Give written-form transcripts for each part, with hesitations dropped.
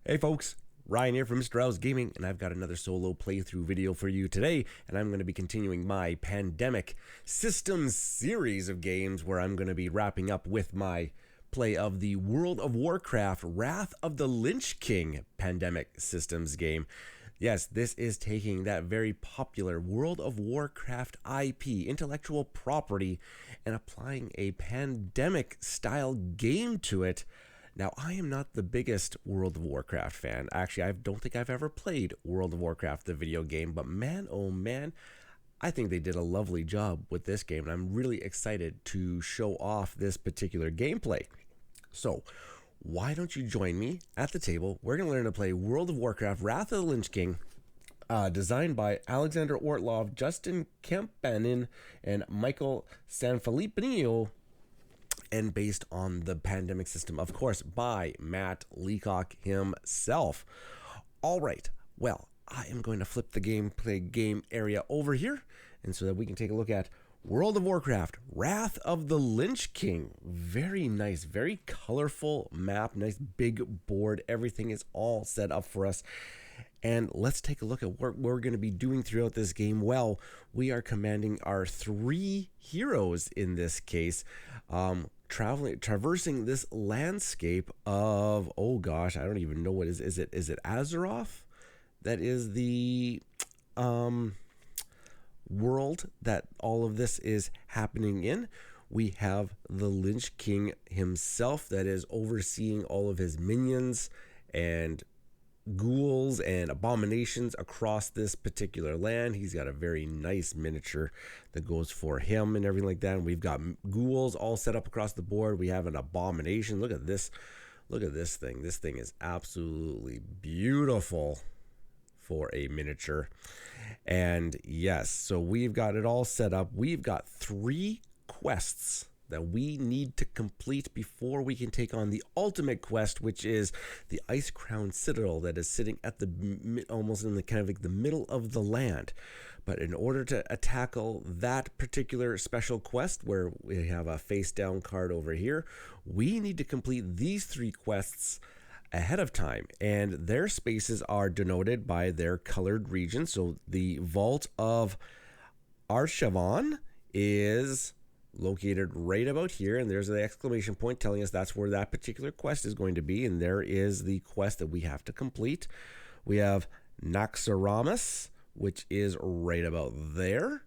Hey folks, Ryan here from Mista Rau Gaming, and I've got another solo playthrough video for you today, and I'm going to be continuing my Pandemic Systems series of games where I'm going to be wrapping up with my play of the World of Warcraft Wrath of the Lich King Pandemic Systems game. Yes, this is taking that very popular World of Warcraft IP, intellectual property, and applying a pandemic style game to it. Now, I am not the biggest World of Warcraft fan. Actually, I don't think I've ever played World of Warcraft, the video game, but man, oh man, I think they did a lovely job with this game, and I'm really excited to show off this particular gameplay. So, why don't you join me at the table? We're going to learn to play World of Warcraft Wrath of the Lich King, designed by Alexandar Ortloff, Justin Kemppainen, and Michael Sanfilippo, and based on the pandemic system, of course, by Matt Leacock himself. All right, well, I am going to flip the gameplay game area over here, and so that we can take a look at World of Warcraft Wrath of the Lich King. Very nice, very colorful map, nice big board. Everything is all set up for us. And let's take a look at what we're going to be doing throughout this game. Well, we are commanding our three heroes in this case, traversing this landscape of, oh gosh, I don't even know what is it Azeroth? That is the world that all of this is happening in. We have the Lich King himself that is overseeing all of his minions and ghouls and abominations across this particular land. He's got a very nice miniature that goes for him and everything like that. And we've got ghouls all set up across the board. We have an abomination. Look at this. Look at this thing. This thing is absolutely beautiful for a miniature. And yes, so we've got it all set up. We've got 3 quests that we need to complete before we can take on the ultimate quest, which is the Ice Crown Citadel that is sitting at the almost in the kind of like the middle of the land. But in order to tackle that particular special quest, where we have a face down card over here, we need to complete these 3 quests ahead of time, and their spaces are denoted by their colored regions. So the Vault of Arshavan is located right about here, and there's the exclamation point telling us that's where that particular quest is going to be, and there is the quest that we have to complete. We have Naxxramas, which is right about there,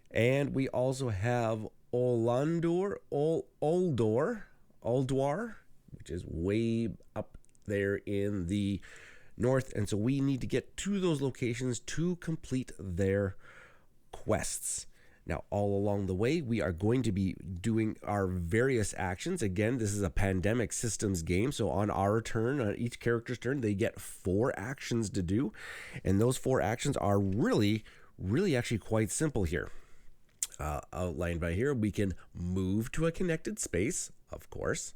and we also have Uldor, which is way up there in the north, and so we need to get to those locations to complete their quests. Now, all along the way, we are going to be doing our various actions. Again, this is a pandemic systems game, so on our turn, on each character's turn, they get 4 actions to do, and those 4 actions are really actually quite simple here. Outlined by here, we can move to a connected space, of course.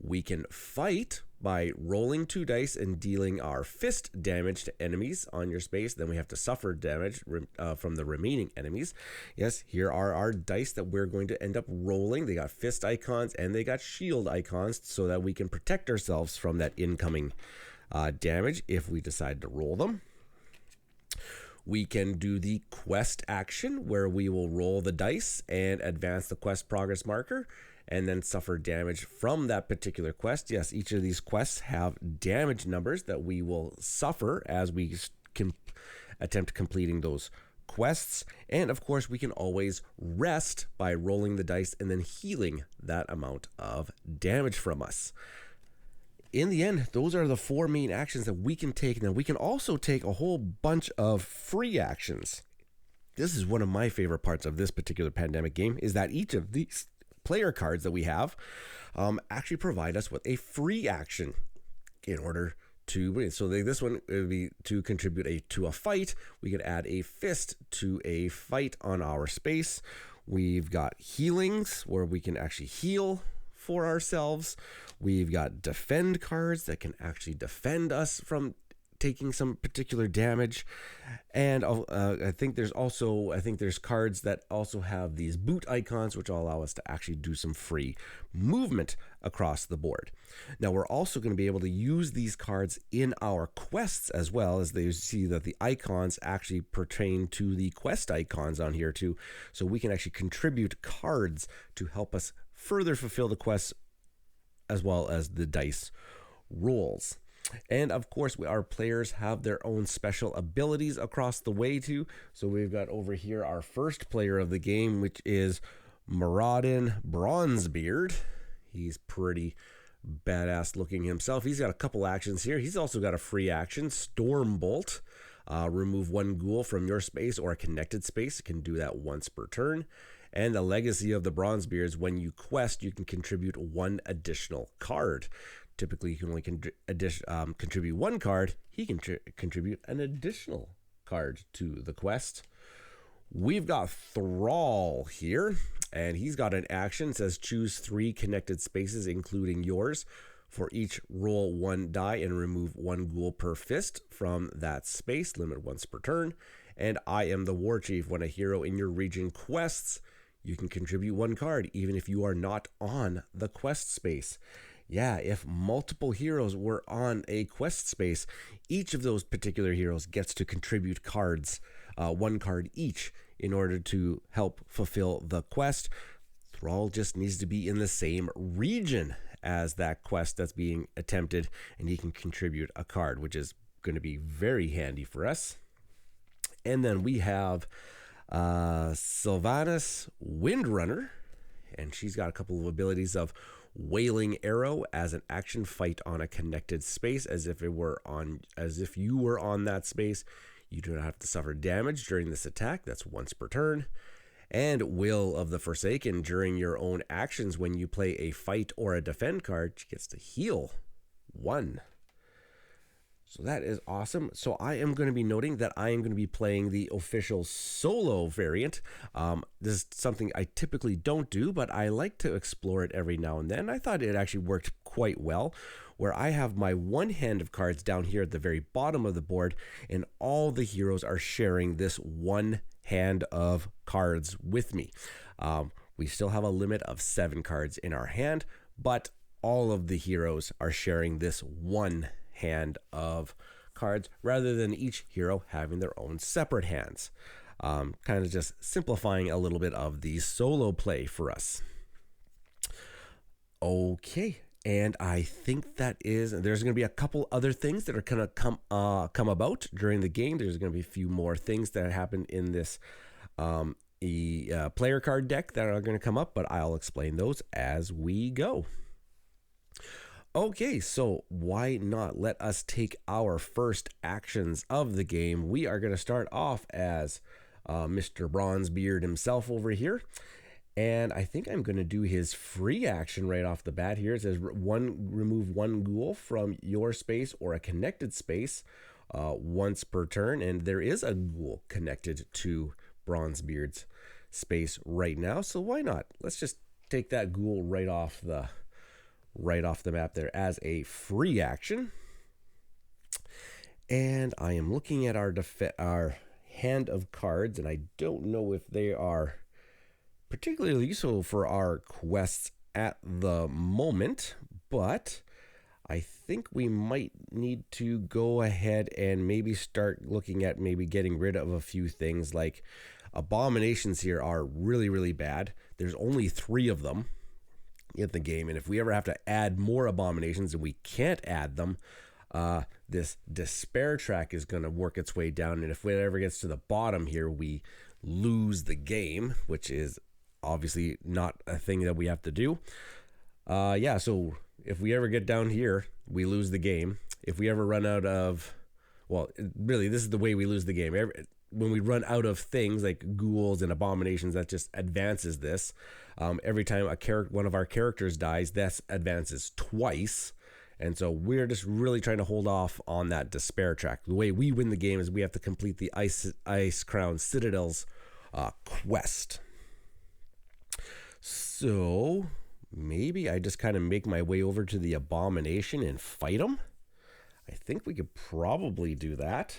We can fight by rolling 2 dice and dealing our fist damage to enemies on your space. Then we have to suffer damage from the remaining enemies. Yes, here are our dice that we're going to end up rolling. They got fist icons and they got shield icons so that we can protect ourselves from that incoming damage if we decide to roll them. We can do the quest action where we will roll the dice and advance the quest progress marker and then suffer damage from that particular quest. Yes, each of these quests have damage numbers that we will suffer as we can attempt completing those quests. And of course, we can always rest by rolling the dice and then healing that amount of damage from us. In the end, those are the 4 main actions that we can take. Now, we can also take a whole bunch of free actions. This is one of my favorite parts of this particular pandemic game, is that each of these player cards that we have actually provide us with a free action in order to win. So this one would be to contribute to a fight. We could add a fist to a fight on our space. We've got healings where we can actually heal for ourselves. We've got defend cards that can actually defend us from taking some particular damage. And I think there's cards that also have these boot icons, which will allow us to actually do some free movement across the board. Now we're also going to be able to use these cards in our quests as well, as they see that the icons actually pertain to the quest icons on here too. So we can actually contribute cards to help us further fulfill the quests as well as the dice rolls. And of course, our players have their own special abilities across the way too. So we've got over here our first player of the game, which is Maraudin Bronzebeard. He's pretty badass looking himself. He's got a couple actions here. He's also got a free action, Stormbolt. Remove one ghoul from your space or a connected space. You can do that once per turn. And the legacy of the Bronzebeards, when you quest, you can contribute one additional card. Typically, you can only contribute one card. He can contribute an additional card to the quest. We've got Thrall here, and he's got an action. It says choose 3 connected spaces, including yours. For each, roll 1 die and remove 1 ghoul per fist from that space. Limit once per turn. And I am the War Chief. When a hero in your region quests, you can contribute 1 card, even if you are not on the quest space. Yeah, if multiple heroes were on a quest space, each of those particular heroes gets to contribute cards, 1 card each, in order to help fulfill the quest. Thrall just needs to be in the same region as that quest that's being attempted, and he can contribute a card, which is going to be very handy for us. And then we have Sylvanas Windrunner, and she's got a couple of abilities of Wailing Arrow as an action, fight on a connected space as if you were on that space. You do not have to suffer damage during this attack. That's once per turn. And Will of the Forsaken, during your own actions, when you play a fight or a defend card, she gets to heal 1. So that is awesome. So I am going to be noting that I am going to be playing the official solo variant. This is something I typically don't do, but I like to explore it every now and then. I thought it actually worked quite well, where I have my one hand of cards down here at the very bottom of the board, and all the heroes are sharing this one hand of cards with me. We still have a limit of 7 cards in our hand, but all of the heroes are sharing this one hand of cards rather than each hero having their own separate hands. Kind of just simplifying a little bit of the solo play for us. Okay, and I think there's going to be a couple other things that are going to come about during the game. There's going to be a few more things that happen in this player card deck that are going to come up, but I'll explain those as we go. Okay, so why not let us take our first actions of the game. We are going to start off as Mr. Bronzebeard himself over here. And I think I'm going to do his free action right off the bat here. It says remove 1 ghoul from your space or a connected space once per turn. And there is a ghoul connected to Bronzebeard's space right now. So why not? Let's just take that ghoul right off the map there as a free action. And I am looking at our hand of cards, and I don't know if they are particularly useful for our quests at the moment, but I think we might need to go ahead and maybe start looking at maybe getting rid of a few things. Like abominations here are really, really bad. There's only 3 of them in the game, and if we ever have to add more abominations and we can't add them, this despair track is going to work its way down, and if it ever gets to the bottom here, we lose the game, which is obviously not a thing that we have to do. So if we ever get down here, we lose the game. If we ever run out of, really, this is the way we lose the game. When we run out of things like ghouls and abominations, that just advances this. Every time one of our characters dies, that advances twice. And so we're just really trying to hold off on that despair track. The way we win the game is we have to complete the Ice Crown Citadel's quest. So maybe I just kind of make my way over to the abomination and fight him. I think we could probably do that.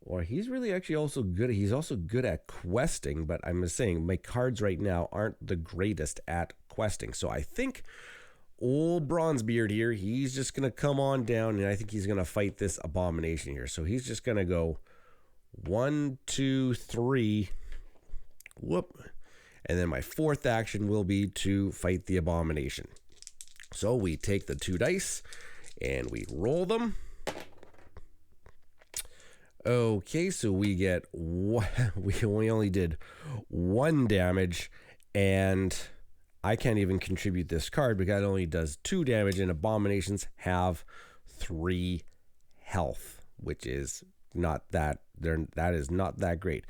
Or he's really actually also good. He's also good at questing, but I'm just saying my cards right now aren't the greatest at questing. So I think old Bronzebeard here, he's just going to come on down, and I think he's going to fight this abomination here. So he's just going to go 1, 2, 3. Whoop. And then my fourth action will be to fight the abomination. So we take the 2 dice and we roll them. Okay, so we get we only did 1 damage, and I can't even contribute this card because it only does 2 damage, and abominations have 3 health, which is not that that is not that great.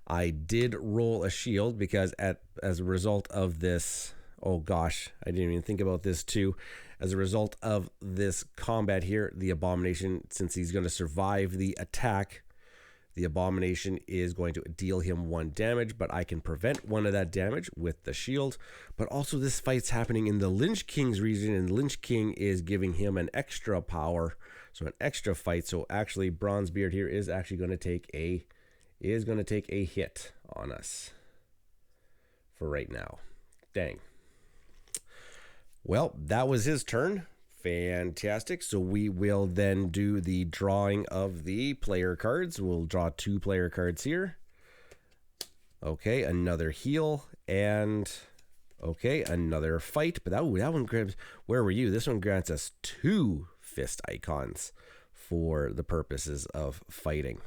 I did roll a shield because as a result of this, oh gosh, I didn't even think about this too. As a result of this combat here, the abomination, since he's going to survive the attack, the abomination is going to deal him 1 damage, but I can prevent 1 of that damage with the shield. But also this fight's happening in the Lich King's region, and Lich King is giving him an extra power, so an extra fight. So actually Bronzebeard here is actually going to take a hit on us for right now. Dang. Well, that was his turn. Fantastic. So we will then do the drawing of the player cards. We'll draw 2 player cards here. Okay, another heal, and okay, another fight. But that one grabs, where were you? This one grants us 2 fist icons for the purposes of fighting.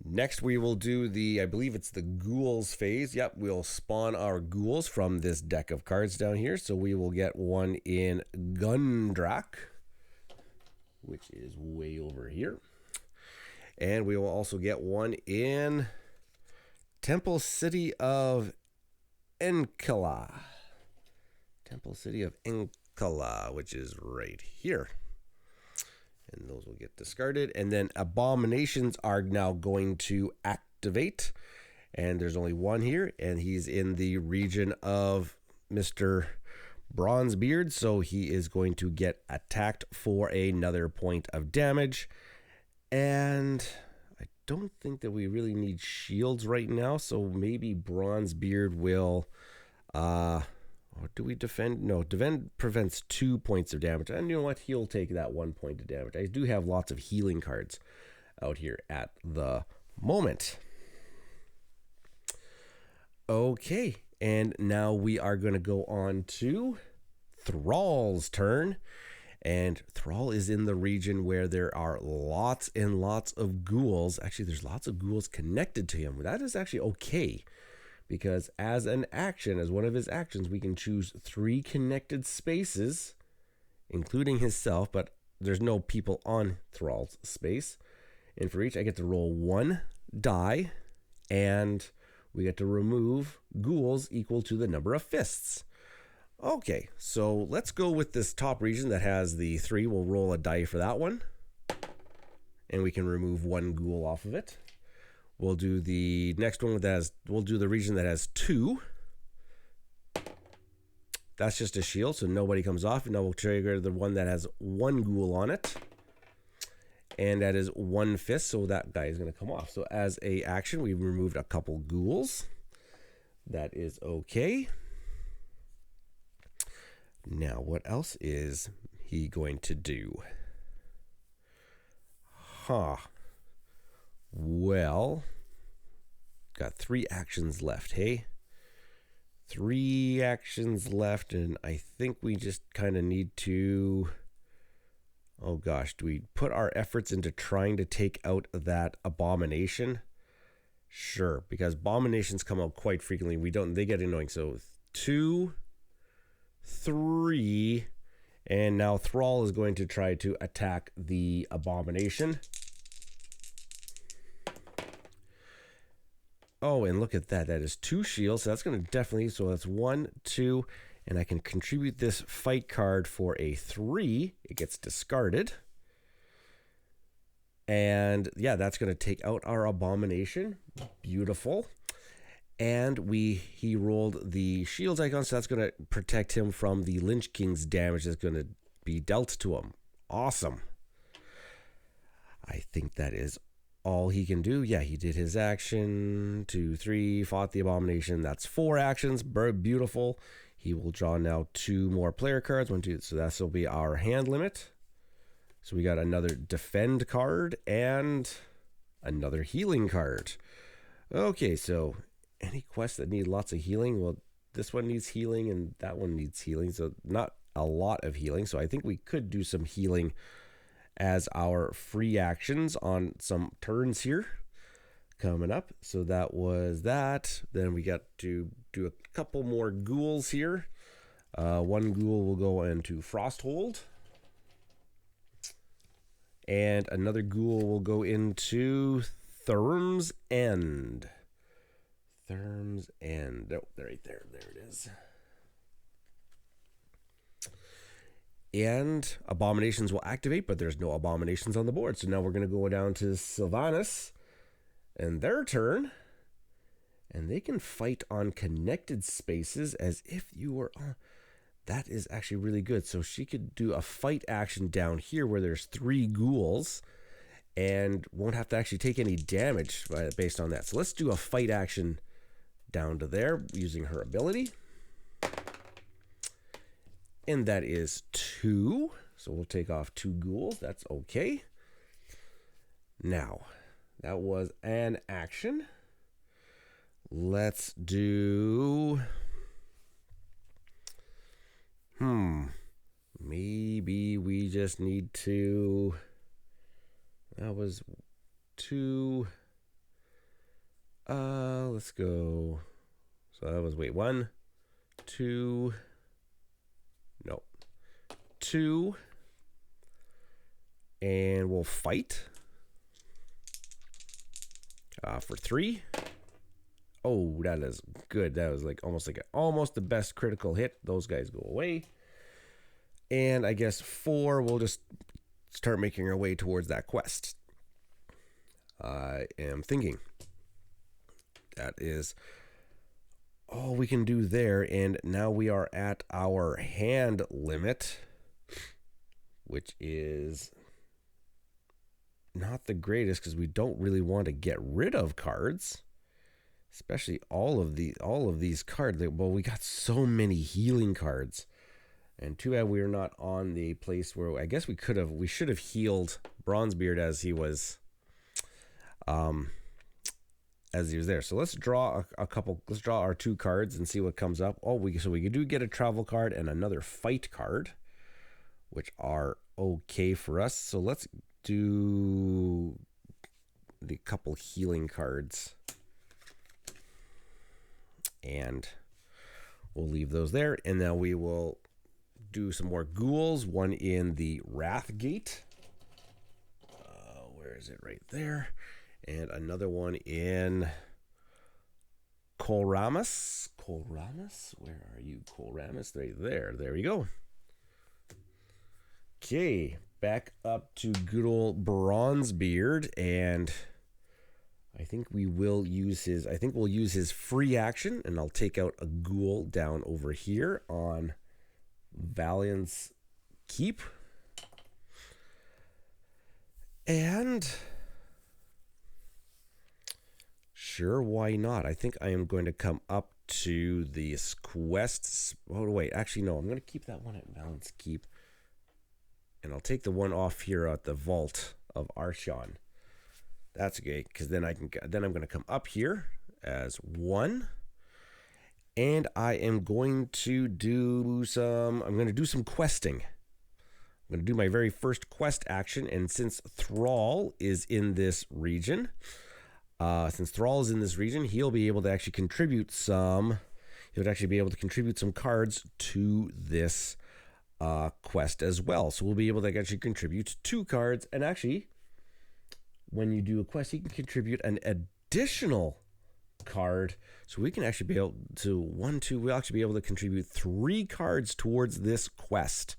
Next, we will do I believe it's the ghouls phase. Yep, we'll spawn our ghouls from this deck of cards down here. So we will get 1 in Gundrak, which is way over here. And we will also get 1 in Temple City of Enkala. Temple City of Enkala, which is right here. And those will get discarded. And then abominations are now going to activate. And there's only 1 here. And he's in the region of Mr. Bronzebeard. So he is going to get attacked for another point of damage. And I don't think that we really need shields right now. So maybe Bronzebeard will... or do we defend? No, defend prevents 2 points of damage. And you know what? He'll take that 1 point of damage. I do have lots of healing cards out here at the moment. Okay, and now we are going to go on to Thrall's turn. And Thrall is in the region where there are lots and lots of ghouls. Actually, there's lots of ghouls connected to him. That is actually okay. Because as an action, as one of his actions, we can choose 3 connected spaces, including himself, but there's no people on Thrall's space. And for each, I get to roll 1 die, and we get to remove ghouls equal to the number of fists. Okay, so let's go with this top region that has the 3. We'll roll a die for that one, and we can remove 1 ghoul off of it. We'll do the next one we'll do the region that has 2. That's just a shield, so nobody comes off. And now we'll trigger the one that has 1 ghoul on it. And that is 1 fist, so that guy is going to come off. So as a action, we've removed a couple ghouls. That is okay. Now, what else is he going to do? Well, got 3 actions left, hey? 3 actions left, and I think we just kind of need to... Oh gosh, do we put our efforts into trying to take out that abomination? Sure, because abominations come out quite frequently. They get annoying. So 2, 3, and now Thrall is going to try to attack the abomination. Oh, and look at that. That is 2 shields. So that's going to definitely... So that's 1, 2... And I can contribute this fight card for a 3. It gets discarded. And yeah, that's going to take out our abomination. Beautiful. And he rolled the shields icon, so that's going to protect him from the Lich King's damage. That's going to be dealt to him. Awesome. I think that is all he can do. Yeah, he did his action. 2, 3, fought the abomination. That's 4 actions. Beautiful. He will draw now 2 more player cards. 1, 2. So that will be our hand limit. So we got another defend card and another healing card. Okay, so any quests that need lots of healing, well, this one needs healing and that one needs healing. So not a lot of healing. So I think we could do some healing as our free actions on some turns here coming up. So that was that. Then we got to do a couple more ghouls here. One ghoul will go into Frosthold. And another ghoul will go into Therm's End. Therm's End. Oh, right there. There it is. And abominations will activate, but there's no abominations on the board. So now we're going to go down to Sylvanas and their turn. And they can fight on connected spaces as if you were on. That is actually really good. So she could do a fight action down here where there's 3 ghouls and won't have to actually take any damage based on that. So let's do a fight action down to there using her ability. And that is 2. So we'll take off 2 ghouls. That's okay. Now, that was an action. Let's do... Maybe we just need to... That was 2. Let's go. So that was, wait, 1, 2... No. 2. And we'll fight. For 3. Oh, that is good. That was like almost the best critical hit. Those guys go away. And I guess 4, we'll just start making our way towards that quest. I am thinking that is all we can do there. And now we are at our hand limit, which is not the greatest because we don't really want to get rid of cards, especially all of these cards. Well, we got so many healing cards, and too bad we're not on the place where I guess we should have healed Bronzebeard as he was there. So let's draw let's draw our 2 cards and see what comes up. So we do get a travel card and another fight card, which are okay for us. So let's do the couple healing cards. And we'll leave those there. And now we will do some more ghouls. One in the Wrath Gate. Where is it? Right there. And another one in Kolramas. Kolramas? Where are you, Kolramas? Right there. There we go. Okay. Back up to good old Bronzebeard. And I think we'll use his free action. And I'll take out a ghoul down over here on Valiant's Keep. And... sure, why not? I think I am going to come up to these quests. Oh, wait. Actually, no. I'm going to keep that one at Valiant's Keep. And I'll take the one off here at the Vault of Archon. That's okay, because then I'm going to come up here as 1. And I am going to do some questing. I'm going to do my very first quest action. And since Thrall is in this region... he'll be able to actually contribute some. He would actually be able to contribute some cards to this quest as well. So we'll be able to actually contribute 2 cards. And actually, when you do a quest, he can contribute an additional card. So we can actually be able to we'll actually be able to contribute 3 cards towards this quest.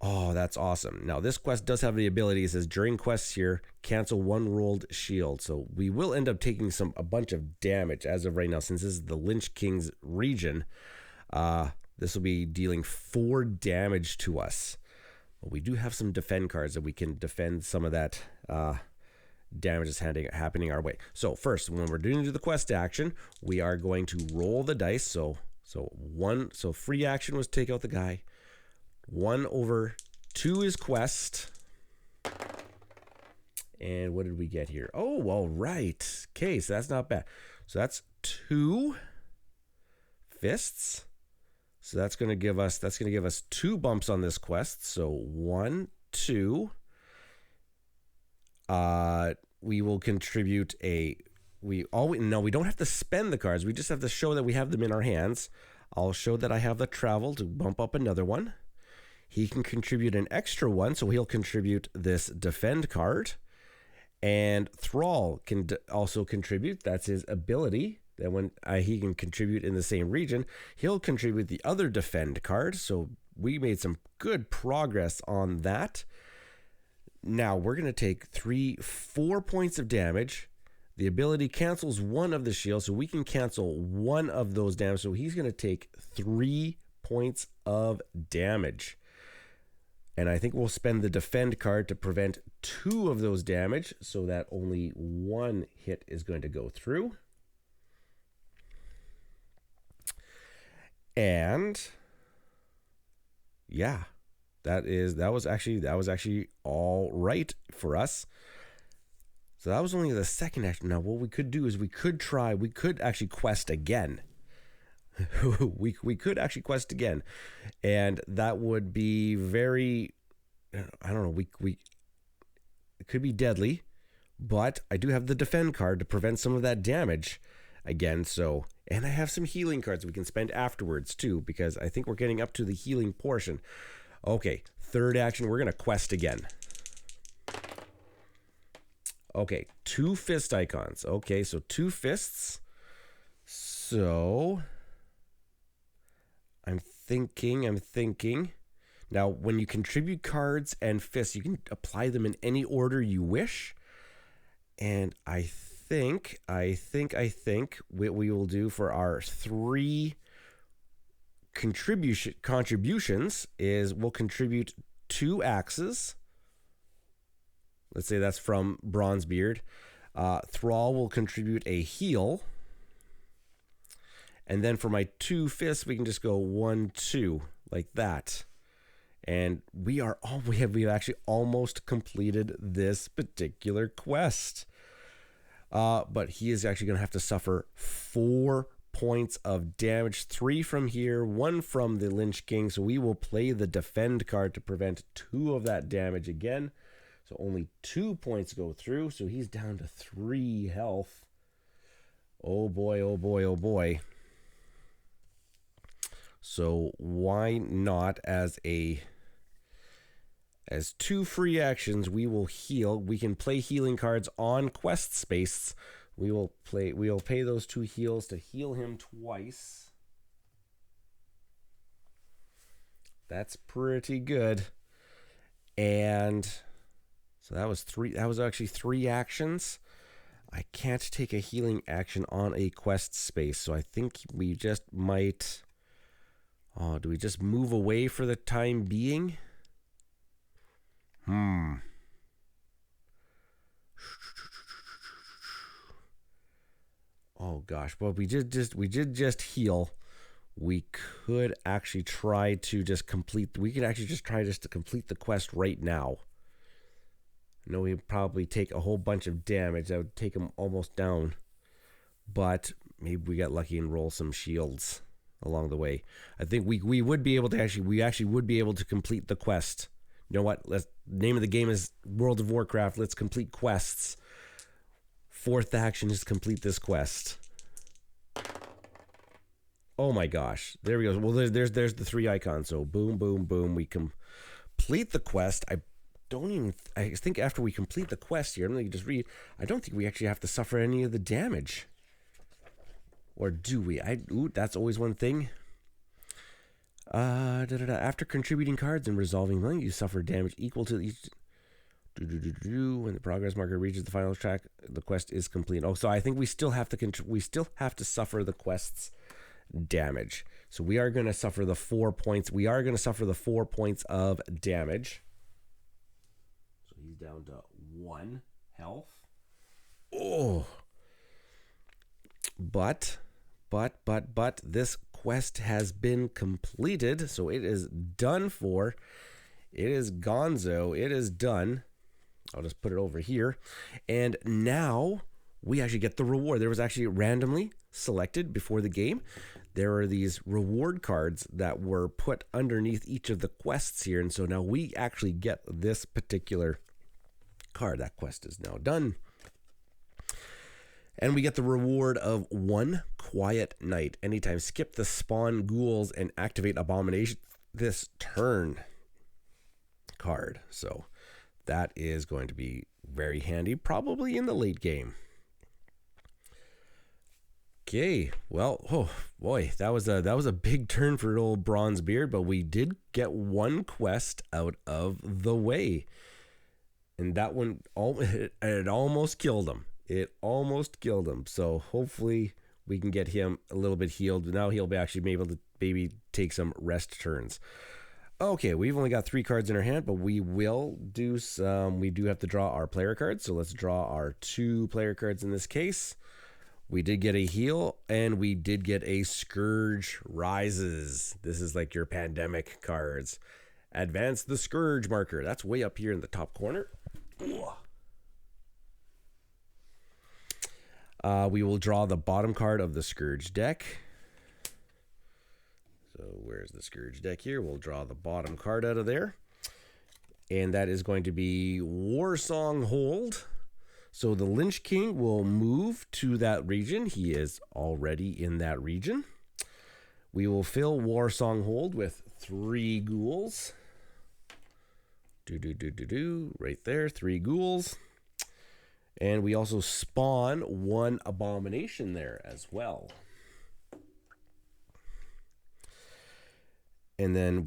Oh, that's awesome. Now, this quest does have the ability. It says, during quests here, cancel 1 rolled shield. So we will end up taking a bunch of damage as of right now. Since this is the Lich King's region, this will be dealing 4 damage to us. Well, we do have some defend cards that we can defend some of that damage that's happening our way. So first, when we're doing the quest action, we are going to roll the dice. So free action was take out the guy. 1/2 is quest. And what did we get here? Oh, all right. Okay, so that's not bad. So that's 2 fists. So that's going to give us 2 bumps on this quest. So 1, 2. We will contribute we don't have to spend the cards. We just have to show that we have them in our hands. I'll show that I have the travel to bump up another one. He can contribute an extra one, so he'll contribute this defend card. And Thrall can also contribute. That's his ability. That when he can contribute in the same region, he'll contribute the other defend card. So we made some good progress on that. Now we're going to take 4 points of damage. The ability cancels one of the shields, so we can cancel one of those damage. So he's going to take 3 points of damage. And I think we'll spend the defend card to prevent 2 of those damage, so that only 1 hit is going to go through. And yeah, that was actually all right for us. So that was only the second action. Now what we could do is we could actually quest again. we could actually quest again, and that would be very, I don't know, it could be deadly, but I do have the defend card to prevent some of that damage again. So, and I have some healing cards we can spend afterwards too, because I think we're getting up to the healing portion. Okay, third action, we're gonna quest again. Okay, 2 fist icons. Okay, so 2 fists. So I'm thinking. Now, when you contribute cards and fists, you can apply them in any order you wish. And I think what we will do for our 3 contributions is we'll contribute 2 axes. Let's say that's from Bronzebeard. Thrall will contribute a heal. And then for my 2 fists, we can just go 1, 2, like that. And we've actually almost completed this particular quest. But he is actually going to have to suffer 4 points of damage, 3 from here, 1 from the Lich King. So we will play the defend card to prevent 2 of that damage again. So only 2 points go through. So he's down to 3 health. Oh boy, oh boy, oh boy. So why not, as 2 free actions, we will heal. We can play healing cards on quest space. We'll pay those 2 heals to heal him twice. That's pretty good. And so that was actually 3 actions. I can't take a healing action on a quest space, so I think we just might. Oh, do we just move away for the time being? Oh gosh, well we did just heal. We could actually try to just complete. We could actually just try to complete the quest right now. I know we'd probably take a whole bunch of damage. That would take him almost down. But maybe we got lucky and roll some shields along the way. I think we would be able to we would be able to complete the quest. You know what? Name of the game is World of Warcraft. Let's complete quests. 4th action is complete this quest. Oh my gosh. There we go. Well, there's the 3 icons. So boom, boom, boom. We complete the quest. I think after we complete the quest here, I'm going to just read. I don't think we actually have to suffer any of the damage. Or do we? That's always one thing. After contributing cards and resolving them, you suffer damage equal to each. When the progress marker reaches the final track, the quest is complete. Oh, so I think we still have to suffer the quest's damage. So we are going to suffer the 4 points. We are going to suffer the 4 points of damage. down to 1 health. Oh. But this quest has been completed, so it is done for. It is gonzo. It is done. I'll just put it over here. And now we actually get the reward. There was actually randomly selected before the game. There are these reward cards that were put underneath each of the quests here. And so now we actually get this particular card. That quest is now done. And we get the reward of 1 quiet night. Anytime, skip the spawn ghouls and activate abomination this turn card. So that is going to be very handy, probably in the late game. Okay, well, oh boy, that was a big turn for old Bronzebeard, but we did get 1 quest out of the way, and that one it almost killed him. It almost killed him. So hopefully we can get him a little bit healed. Now he'll be actually be able to maybe take some rest turns. Okay, we've only got 3 cards in our hand, but we will do some. We do have to draw our player cards, so let's draw our 2 player cards in this case. We did get a heal, and we did get a Scourge Rises. This is like your pandemic cards. Advance the Scourge marker. That's way up here in the top corner. We will draw the bottom card of the Scourge deck. So where's the Scourge deck here? We'll draw the bottom card out of there. And that is going to be Warsong Hold. So the Lich King will move to that region. He is already in that region. We will fill Warsong Hold with 3 ghouls. Right there, 3 ghouls. And we also spawn 1 abomination there as well. And then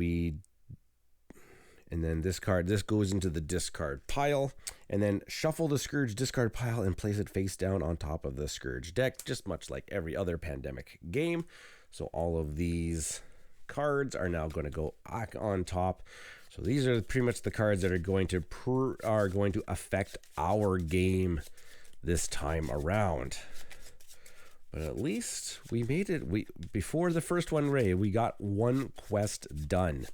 this goes into the discard pile, and then shuffle the Scourge discard pile and place it face down on top of the Scourge deck, just much like every other pandemic game. So all of these cards are now going to go back on top. So these are pretty much the cards that are going to affect our game this time around. But at least we made it. Before the first one raid, we got 1 quest done.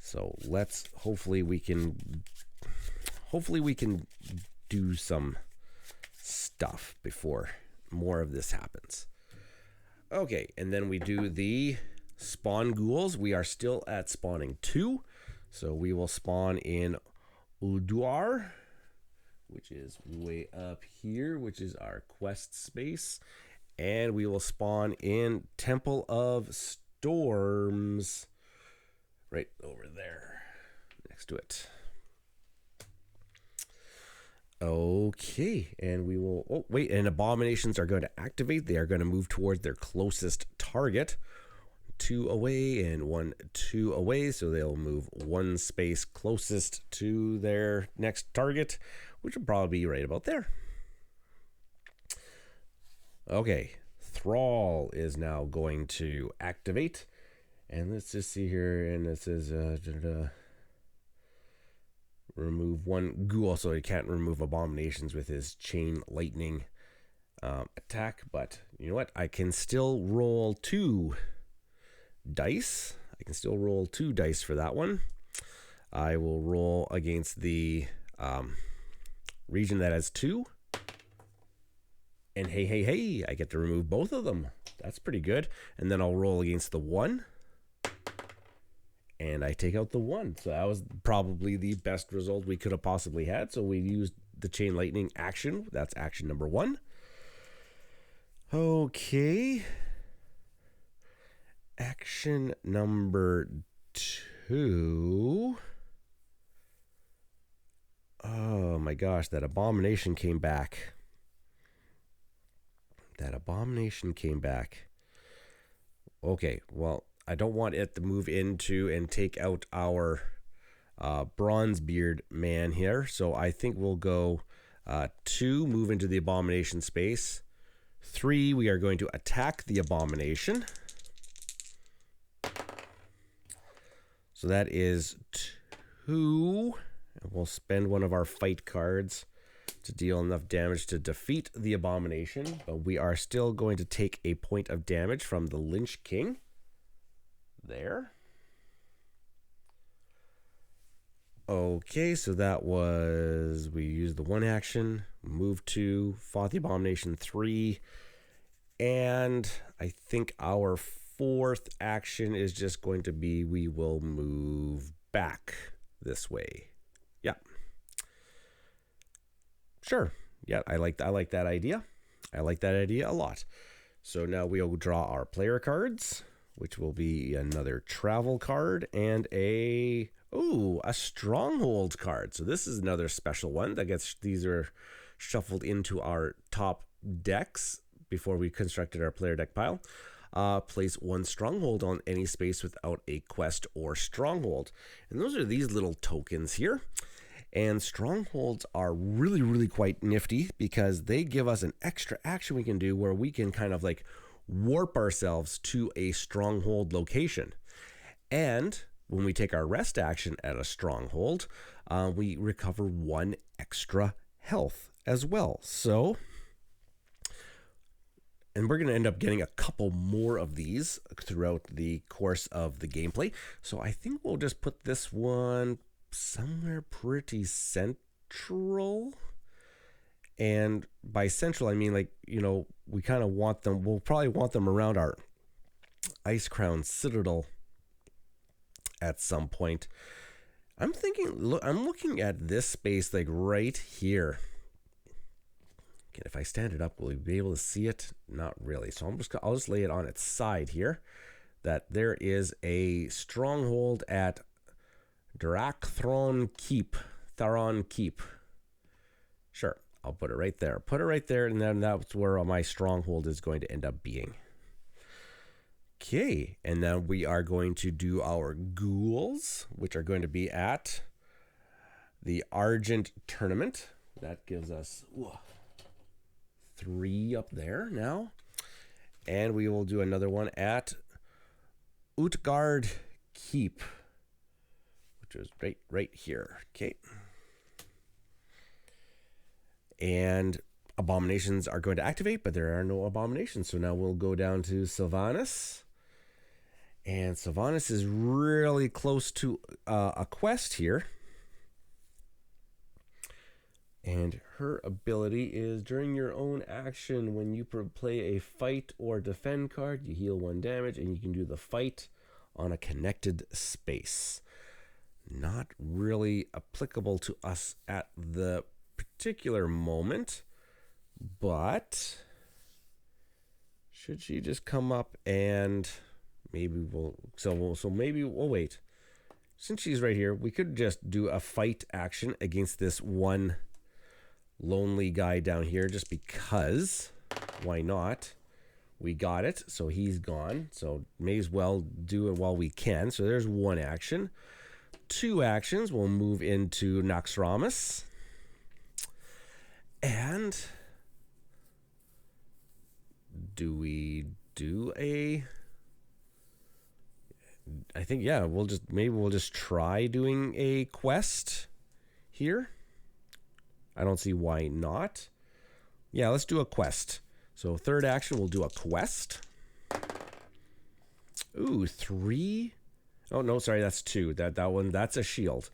So let's hopefully we can do some stuff before more of this happens. Okay, and then we do the spawn ghouls. We are still at spawning 2. So we will spawn in Ulduar, which is way up here, which is our quest space. And we will spawn in Temple of Storms right over there next to it. Okay, and we will, oh wait, and abominations are going to activate. They are going to move towards their closest target. 2 away and 1, 2 away, so they'll move 1 space closest to their next target, which will probably be right about there. Okay, Thrall is now going to activate, and let's just see here, and this is remove 1 ghoul, so he can't remove abominations with his chain lightning attack, but you know what, I can still roll 2 dice. I can still roll 2 dice for that one. I will roll against the region that has 2. And hey, I get to remove both of them. That's pretty good. And then I'll roll against the 1. And I take out the 1. So that was probably the best result we could have possibly had. So we used the chain lightning action. That's action number 1. Okay. Action number 2. Oh my gosh, that abomination came back. Okay, well, I don't want it to move into and take out our Bronzebeard man here. So I think we'll go 2, move into the abomination space. 3, we are going to attack the abomination. So that is 2, And we'll spend one of our fight cards to deal enough damage to defeat the abomination. But we are still going to take a point of damage from the Lich King. There. Okay, so that was, we used the 1 action, moved 2, fought the abomination 3, and I think our 4th action is just going to be, we will move back this way. Yeah. Sure. Yeah, I like that idea. I like that idea a lot. So now we'll draw our player cards, which will be another travel card and a stronghold card. So this is another special one that gets, these are shuffled into our top decks before we constructed our player deck pile. Place 1 stronghold on any space without a quest or stronghold. And those are these little tokens here. And strongholds are really, really quite nifty because they give us an extra action we can do where we can kind of like warp ourselves to a stronghold location. And when we take our rest action at a stronghold, we recover 1 extra health as well. So, and we're going to end up getting a couple more of these throughout the course of the gameplay. So I think we'll just put this one somewhere pretty central. And by central, I mean, like, you know, we kind of want them, we'll probably want them around our Ice Crown Citadel at some point. I'm looking at this space like right here. Okay, if I stand it up, will we be able to see it? Not really. So I'll just lay it on its side here. That there is a stronghold at Theron Keep. Sure, I'll put it right there. Put it right there, and then that's where my stronghold is going to end up being. Okay, and then we are going to do our ghouls, which are going to be at the Argent Tournament. That gives us 3 up there now. And we will do another one at Utgard Keep, which is right here. Okay. And abominations are going to activate, but there are no abominations. So now we'll go down to Sylvanas. And Sylvanas is really close to a quest here. And her ability is during your own action, when you play a fight or defend card, you heal 1 damage, and you can do the fight on a connected space. Not really applicable to us at the particular moment, but should she just come up and maybe maybe we'll wait. Since she's right here, we could just do a fight action against this one lonely guy down here just because. Why not? We got it, so he's gone. So may as well do it while we can. So there's 1 action. 2 actions. We'll move into Naxxramas. And do we do a... I think, yeah, we'll just try doing a quest here. I don't see why not. Yeah, let's do a quest. So 3rd action, we'll do a quest. Ooh, 3. Oh, no, sorry, that's 2. That one, that's a shield.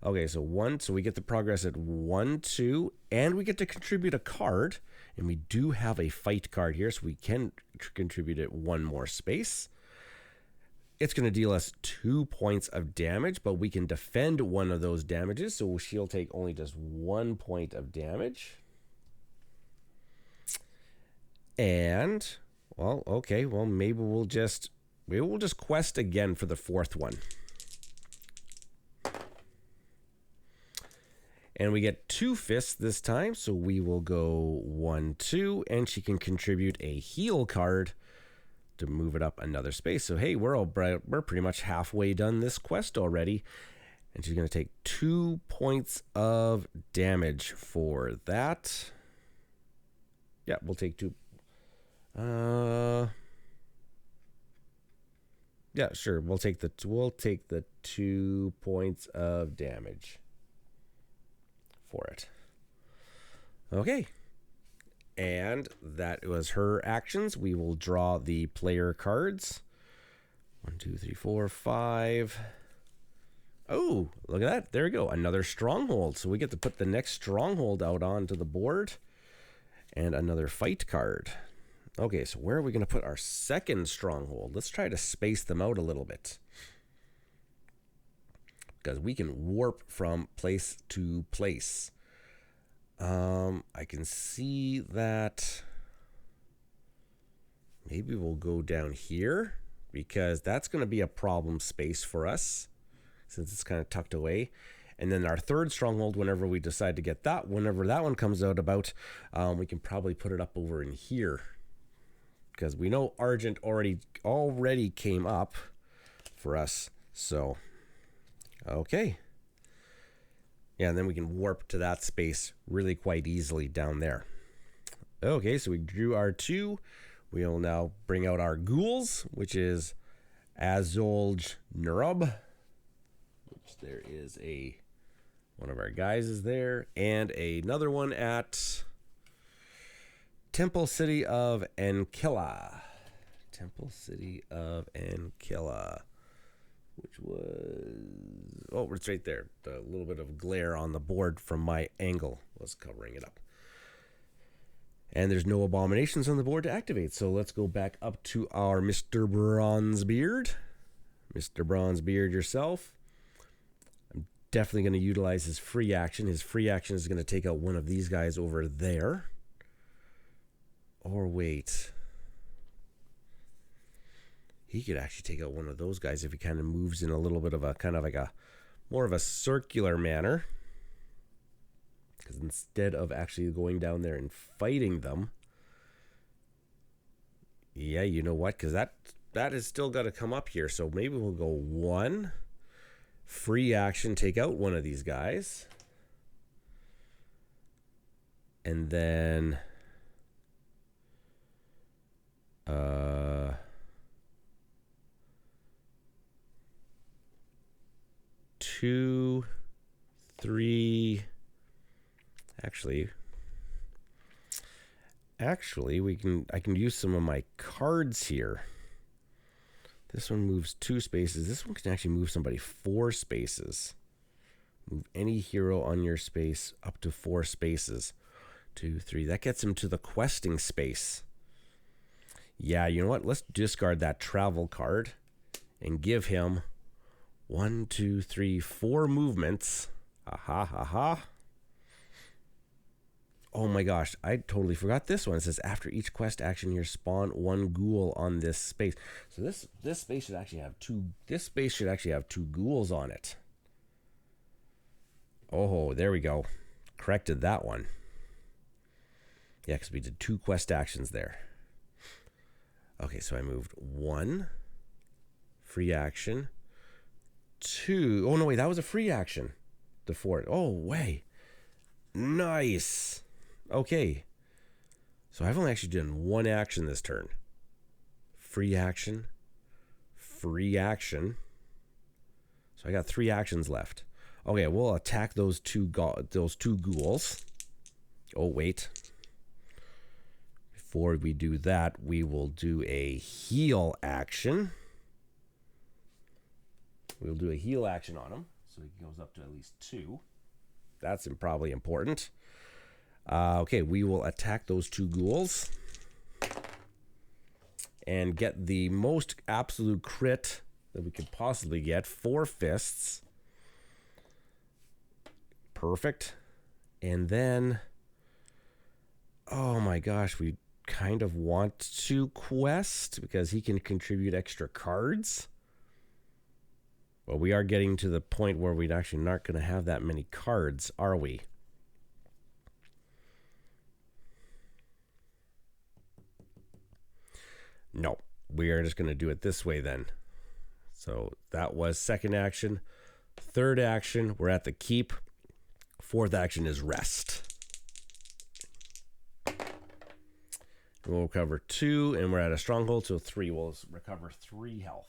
Okay, so 1, so we get the progress at 1, 2, and we get to contribute a card. And we do have a fight card here, so we can contribute it 1 more space. It's going to deal us 2 points of damage, but we can defend 1 of those damages, so she'll take only just 1 point of damage. And, well, okay, well, maybe we'll just quest again for the 4th one. And we get 2 fists this time, so we will go 1, 2, and she can contribute a heal card to move it up another space. So hey, we're pretty much halfway done this quest already, and she's going to take 2 points of damage for that. Yeah, we'll take 2. Yeah, sure. We'll take the 2 points of damage. for it. Okay. And that was her actions. We will draw the player cards. 1, 2, 3, 4, 5. Oh, look at that. There we go. Another stronghold. So we get to put the next stronghold out onto the board. And another fight card. Okay, so where are we going to put our second stronghold? Let's try to space them out a little bit. Because we can warp from place to place. I can see that maybe we'll go down here because that's going to be a problem space for us since it's kind of tucked away. And then our third stronghold, whenever we decide to get that, whenever that one comes out about, we can probably put it up over in here because we know Argent already came up for us. So, okay. Yeah, and then we can warp to that space really quite easily down there. Okay, so we drew our 2. We will now bring out our ghouls, which is Azolj Nurub. Which there is one of our guys is there. And another one at Temple City of Ankilla. Temple City of Ankilla. Which was, oh, it's right there. A little bit of glare on the board from my angle was covering it up. And there's no abominations on the board to activate. So let's go back up to our Mr. Bronzebeard. Mr. Bronzebeard yourself. I'm definitely going to utilize his free action. His free action is going to take out one of these guys over there. Or wait. He could actually take out one of those guys if he kind of moves in a little bit of a kind of like a more of a circular manner. Because instead of actually going down there and fighting them, yeah, you know what? Because that has still got to come up here. So maybe we'll go 1 free action, take out one of these guys, and then 2, 3. Actually, I can use some of my cards here. This one moves 2 spaces. This one can actually move somebody 4 spaces. Move any hero on your space up to 4 spaces. 2, 3. That gets him to the questing space. Yeah, you know what? Let's discard that travel card and give him 1, 2, 3, 4 movements. Aha. Oh my gosh, I totally forgot this one. It says after each quest action, you spawn 1 ghoul on this space. So this space should actually have 2. This space should actually have 2 ghouls on it. Oh, there we go. Corrected that one. Yeah, because we did 2 quest actions there. Okay, so I moved 1 free action. 2. Oh no, wait, that was a free action. The 4. Oh, way. Nice. Okay. So I've only actually done 1 action this turn. Free action. Free action. So I got 3 actions left. Okay, we'll attack those two ghouls. Oh, wait. Before we do that, we will do a heal action. We'll do a heal action on him. So he goes up to at least 2. That's probably important. Okay, we will attack those 2 ghouls. And get the most absolute crit that we could possibly get. 4 fists. Perfect. And then, oh my gosh, we kind of want to quest because he can contribute extra cards. Well, we are getting to the point where we're actually not going to have that many cards, are we? No, we are just going to do it this way then. So that was second action. Third action, we're at the keep. Fourth action is rest. We'll recover 2, and we're at a stronghold, so 3. We'll recover 3 health.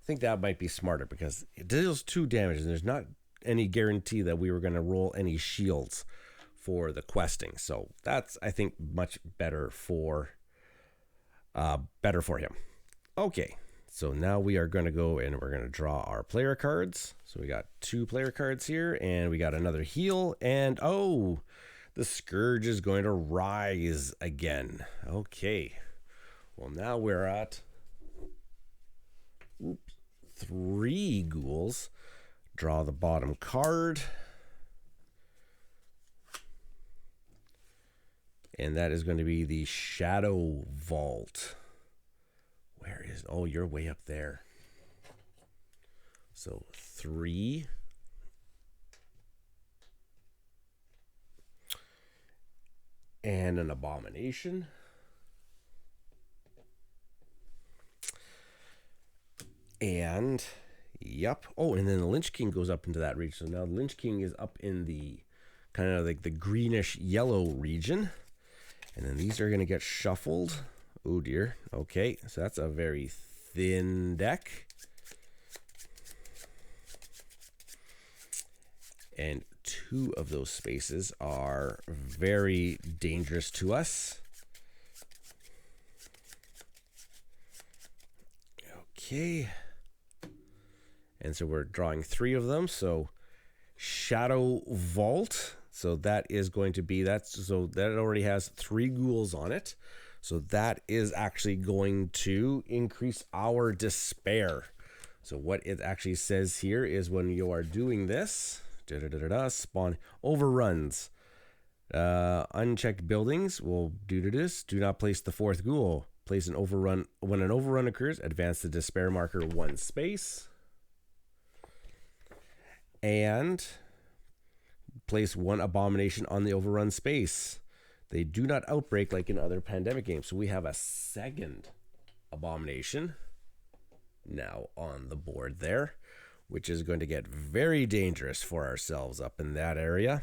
I think that might be smarter because it deals 2 damage, and there's not any guarantee that we were going to roll any shields for the questing. So that's, I think, much better for him. Okay, so now we are going to go and we're going to draw our player cards. So we got 2 player cards here, and we got another heal, and oh, the Scourge is going to rise again. Okay, well now we're at 3 ghouls. Draw the bottom card. And that is going to be the Shadow Vault. Where is... Oh, you're way up there. So 3. And an Abomination. And... Yep. Oh, and then the Lich King goes up into that region. So now the Lich King is up in the kind of like the greenish yellow region. And then these are going to get shuffled. Oh dear. Okay, so that's a very thin deck. And 2 of those spaces are very dangerous to us. Okay. And so we're drawing 3 of them. So Shadow Vault. So that is going to be so that already has 3 ghouls on it. So that is actually going to increase our despair. So what it actually says here is when you are doing this, spawn overruns. Unchecked buildings will do this. Do not place the 4th ghoul. Place an overrun. When an overrun occurs, advance the despair marker 1 space. And place 1 abomination on the overrun space. They do not outbreak like in other pandemic games. So we have a 2nd abomination now on the board there, which is going to get very dangerous for ourselves up in that area.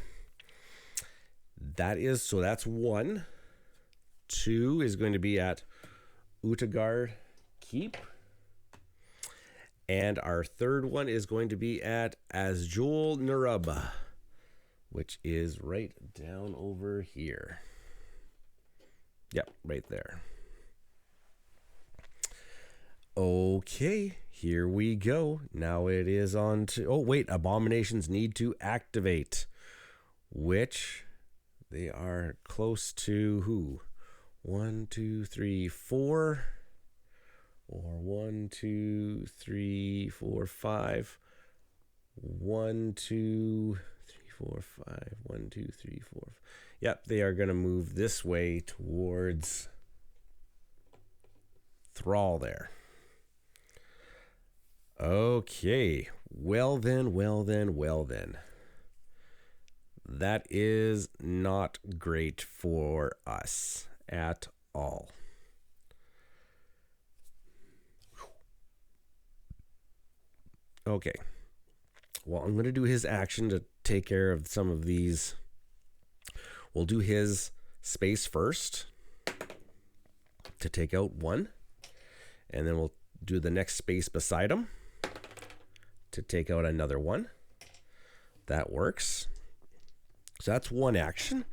So that's 1. 2 is going to be at Utgard Keep. And our 3rd one is going to be at Azjol Narub, which is right down over here. Yep, right there. Okay, here we go. Now it is on to... Oh, wait, abominations need to activate, which they are close to who? 1, 2, 3, 4... Or 1, 2, 3, 4, 5. 1, 2, 3, 4, 5. 1, 2, 3, 4. Yep, they are going to move this way towards Thrall there. Okay. Well then. That is not great for us at all. Okay, well, I'm going to do his action to take care of some of these. We'll do his space first to take out 1. And then we'll do the next space beside him to take out another 1. That works. So that's 1 action.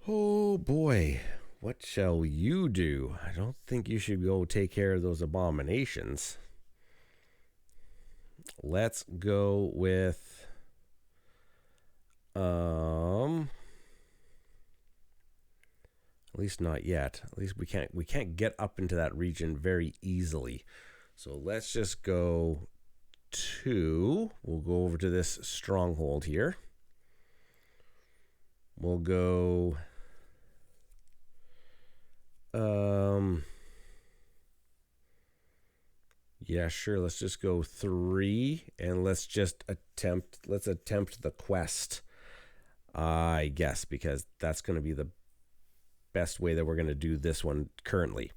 Oh boy, what shall you do? I don't think you should go take care of those abominations. Let's go with at least not yet. At least we can't get up into that region very easily. So let's just go we'll go over to this stronghold here. We'll go yeah, sure. Let's just go 3 and let's attempt the quest. I guess, because that's going to be the best way that we're going to do this one currently.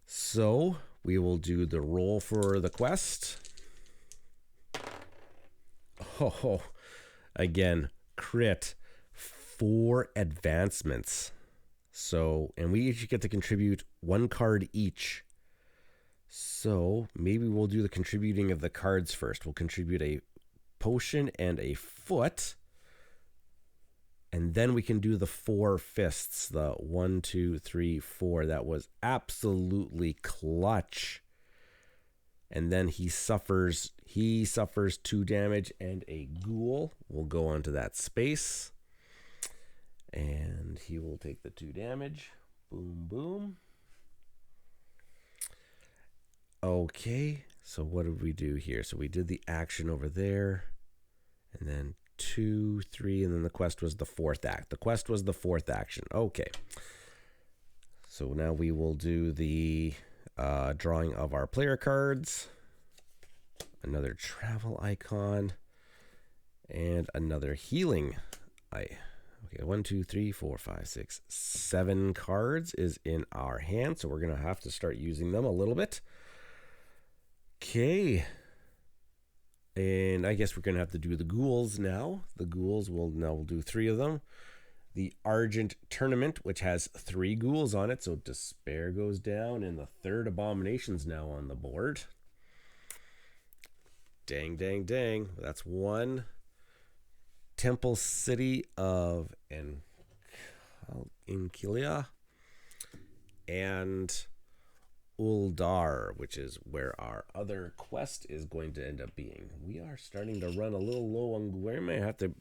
So we will do the roll for the quest. Oh, again, crit, 4 advancements. So, and we each get to contribute 1 card each. So maybe we'll do the contributing of the cards first. We'll contribute a potion and a foot. And then we can do the 4 fists, the 1, 2, 3, 4. That was absolutely clutch. And then he suffers 2 damage and a ghoul will go onto that space. And he will take the 2 damage. Boom, boom. Okay, so what did we do here? So we did the action over there. And then 2, 3, and then the quest was the 4th act. The quest was the 4th action. Okay. So now we will do the drawing of our player cards. Another travel icon. And another healing. Okay, 1, 2, 3, 4, 5, 6, 7 cards is in our hand. So we're going to have to start using them a little bit. Okay. And I guess we're going to have to do the ghouls now. The ghouls, we'll do 3 of them. The Argent Tournament, which has 3 ghouls on it. So Despair goes down, and the 3rd Abomination's now on the board. Dang, dang, dang. That's 1. Temple City of Inkilia. And Uldar, which is where our other quest is going to end up being. We are starting to run a little low on. We may have to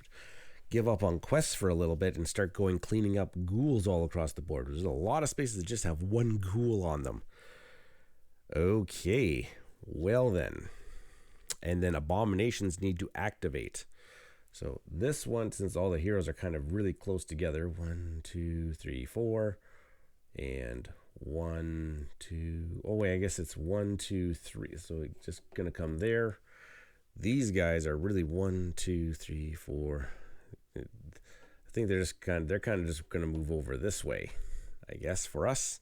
give up on quests for a little bit and start cleaning up ghouls all across the board. There's a lot of spaces that just have 1 ghoul on them. Okay, well then. And then abominations need to activate. So this one, since all the heroes are kind of really close together, 1, 2, 3, 4, and 1, 2. Oh wait, I guess it's 1, 2, 3. So it's just gonna come there. These guys are really 1, 2, 3, 4. I think they're kind of just gonna move over this way, I guess, for us,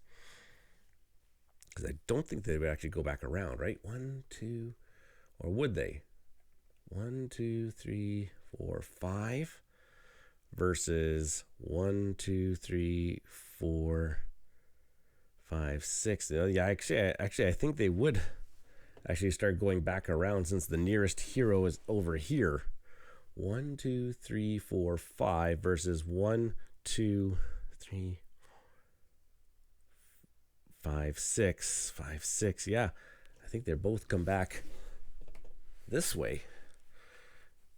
because I don't think they would actually go back around, right? 1, 2, or would they? 1, 2, 3, 4, 5 versus 1, 2, 3, 4, 5, 6. Yeah, actually, I think they would actually start going back around since the nearest hero is over here. 1, 2, 3, 4, 5 versus 1, 2, 3, 5, 6. 5, 6. Yeah, I think they're both come back this way.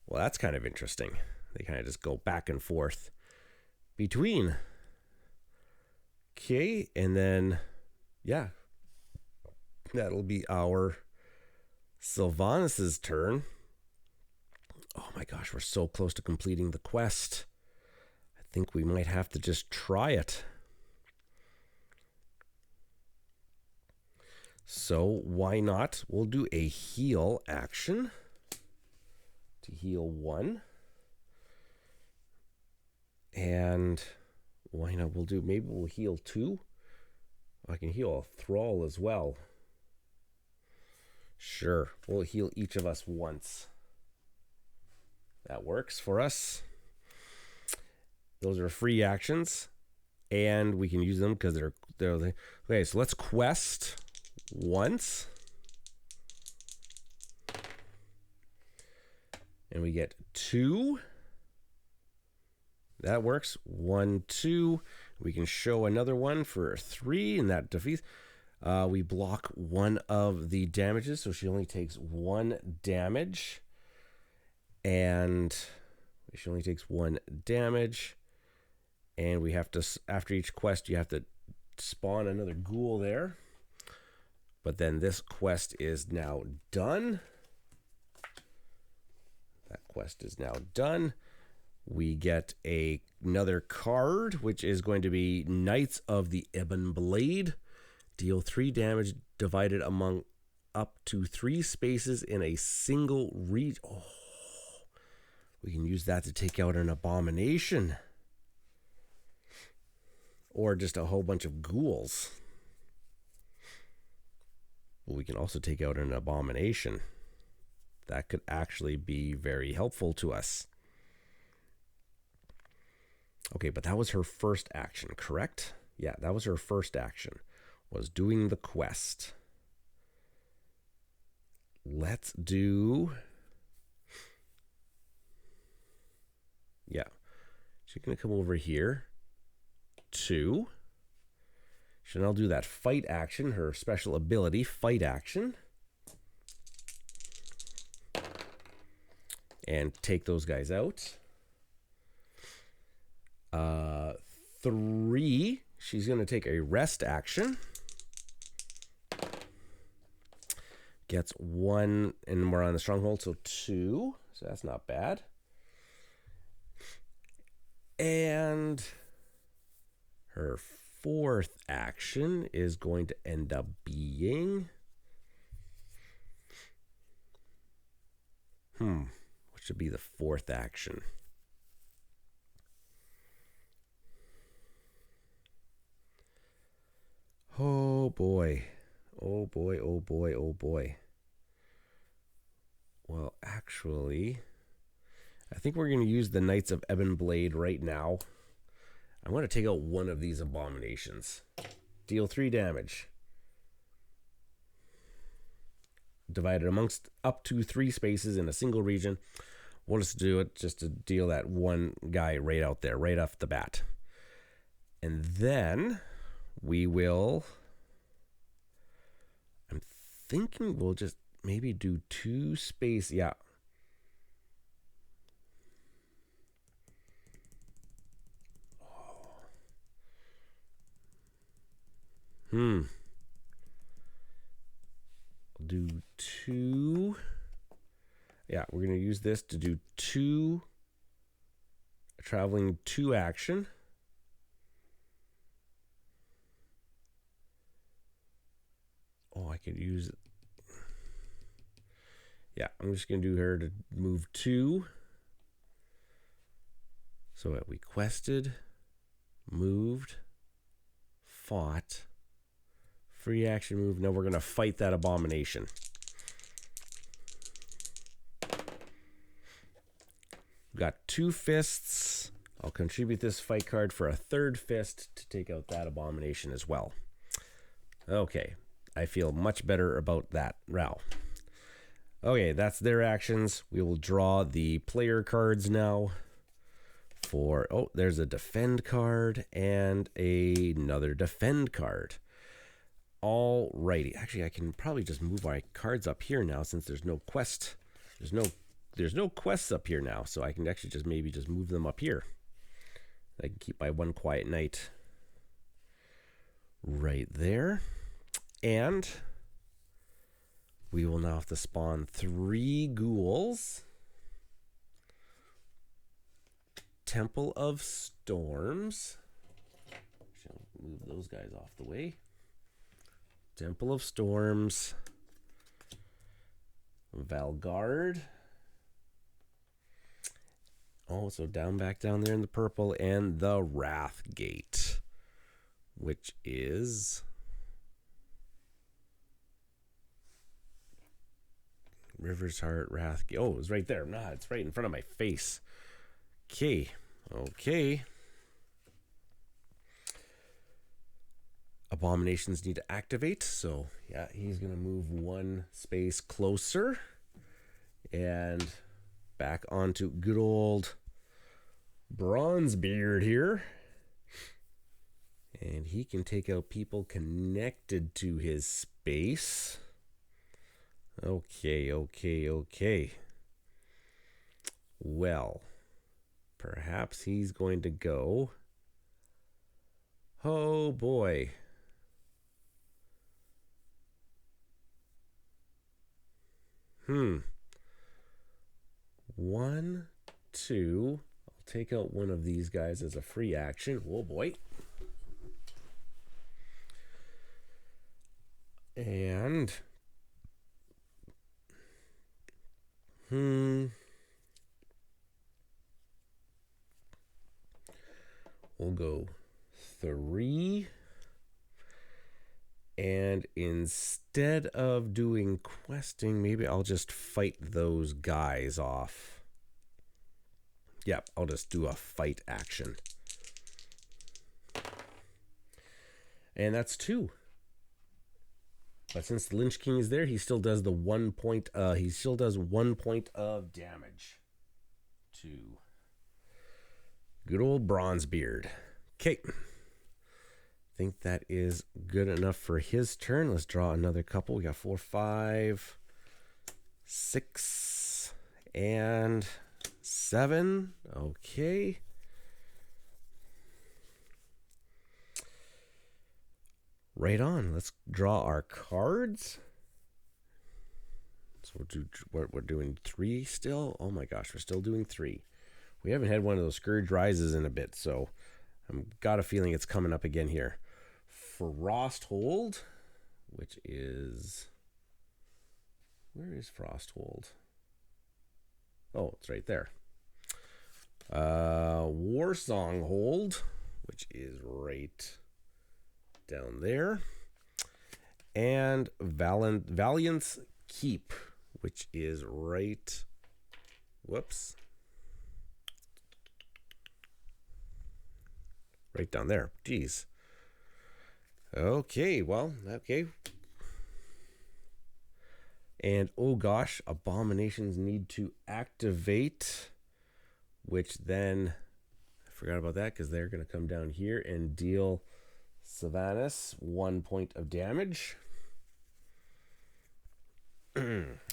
Well, that's kind of interesting. They kind of just go back and forth between. Okay, and then, yeah, that'll be our Sylvanas' turn. Oh my gosh, we're so close to completing the quest. I think we might have to just try it. So why not? We'll do a heal action to heal 1. And why not? Maybe we'll heal 2. I can heal a thrall as well. Sure, we'll heal each of us once. That works for us. Those are free actions, and we can use them because they're okay. So let's quest once, and we get 2. That works. 1, 2. We can show another one for 3, and that defeats. We block 1 of the damages, so she only takes 1 damage. And she only takes 1 damage. And we have to, after each quest, you have to spawn another ghoul there. But then this quest is now done. That quest is now done. We get another card, which is going to be Knights of the Ebon Blade. Deal 3 damage divided among up to 3 spaces in a single region. Oh, we can use that to take out an abomination. Or just a whole bunch of ghouls. But we can also take out an abomination. That could actually be very helpful to us. Okay, but that was her first action, correct? Yeah, that was her first action, was doing the quest. Let's do Yeah. She's going to come over here. 2. She'll now do that fight action, her special ability, fight action. And take those guys out. 3, she's going to take a rest action. Gets 1, and we're on the stronghold, so 2. So that's not bad. And her 4th action is going to end up being... what should be the 4th action? Oh boy. Oh boy, oh boy, oh boy. Well, actually, I think we're going to use the Knights of Ebon Blade right now. I'm going to take out one of these abominations. Deal 3 damage. Divided amongst up to 3 spaces in a single region. We'll just do it just to deal that one guy right out there, right off the bat. And then we will... I'm thinking we'll just maybe do 2 space. Yeah. I'll do 2. Yeah, we're going to use this to do 2 traveling 2 action. Oh, I could use it. Yeah, I'm just going to do her to move 2. So we quested, moved, fought, free action move. Now we're going to fight that abomination. We've got 2 fists. I'll contribute this fight card for a 3rd fist to take out that abomination as well. Okay, I feel much better about that, Rau. Okay, that's their actions. We will draw the player cards now. For there's a defend card and another defend card. Alrighty, actually I can probably just move my cards up here now since there's no quest. There's no quests up here now, so I can actually just maybe just move them up here. I can keep my one quiet night right there. And we will now have to spawn 3 ghouls. Temple of Storms. Shall move those guys off the way. Temple of Storms. Valgard. Oh, so back down there in the purple, and the Wrath Gate, which is River's Heart, Wrath Gate. Oh, it's right there. Nah, it's right in front of my face. Okay. Abominations need to activate, so yeah, he's gonna move 1 space closer and back onto good old Bronzebeard here. And he can take out people connected to his space. Okay. Well, perhaps he's going to go. Oh boy. One, 2. I'll take out one of these guys as a free action. Oh boy. And we'll go 3. And instead of doing questing, maybe I'll just fight those guys off. Yep, I'll just do a fight action. And that's 2. But since the Lich King is there, he still does the 1 point. He still does 1 point of damage. 2. Good old Bronzebeard. Okay. Think that is good enough for his turn. Let's draw another couple. We got 4, 5, 6, and 7. Okay. Right on. Let's draw our cards. So we're doing 3 still. Oh my gosh, we're still doing 3. We haven't had one of those Scourge Rises in a bit, so I've got a feeling it's coming up again here. Frosthold, which is... Where is Frosthold? Oh, it's right there. Warsonghold, which is right down there. And Valiant's Keep, which is right... Whoops. Right down there. Jeez. Okay, well, okay. And, oh gosh, abominations need to activate, which then, I forgot about that because they're going to come down here and deal Sylvanas 1 point of damage.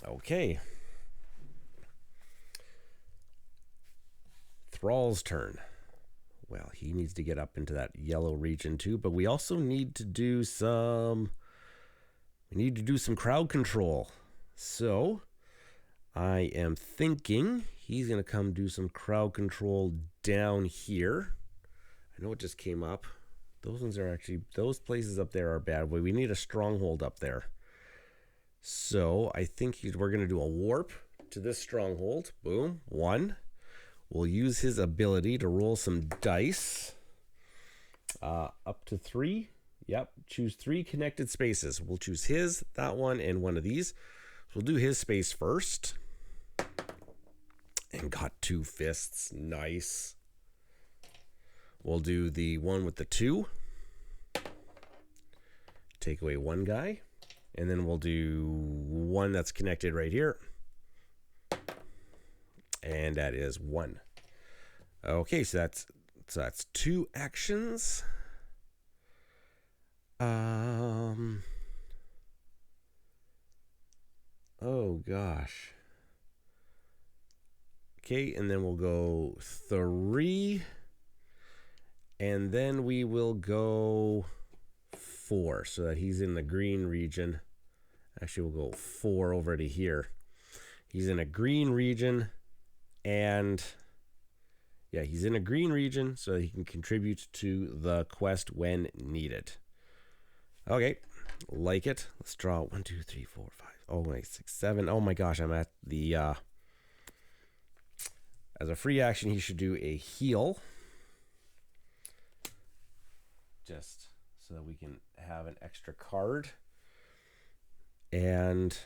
Okay. Thrall's turn. Well, he needs to get up into that yellow region too, but we also need to do some... We need to do some crowd control. So, I am thinking he's going to come do some crowd control down here. I know it just came up. Those ones are actually... Those places up there are bad. We need a stronghold up there. So, I think we're going to do a warp to this stronghold. Boom. 1. We'll use his ability to roll some dice. Up to 3. Yep. Choose 3 connected spaces. We'll choose his, that one, and one of these. So we'll do his space first. And got 2 fists. Nice. We'll do the one with the 2. Take away 1 guy. And then we'll do one that's connected right here. And that is 1. Okay, so that's 2 actions. Oh gosh. Okay, and then we'll go 3. And then we will go 4 so that he's in the green region. Actually, we'll go 4 over to here. He's in a green region. And yeah, he's in a green region so he can contribute to the quest when needed. Okay, like it. Let's draw 1, 2, 3, 4, 5. Oh, wait, 6, 7. Oh my gosh, I'm at the... as a free action, he should do a heal. Just so that we can have an extra card. And...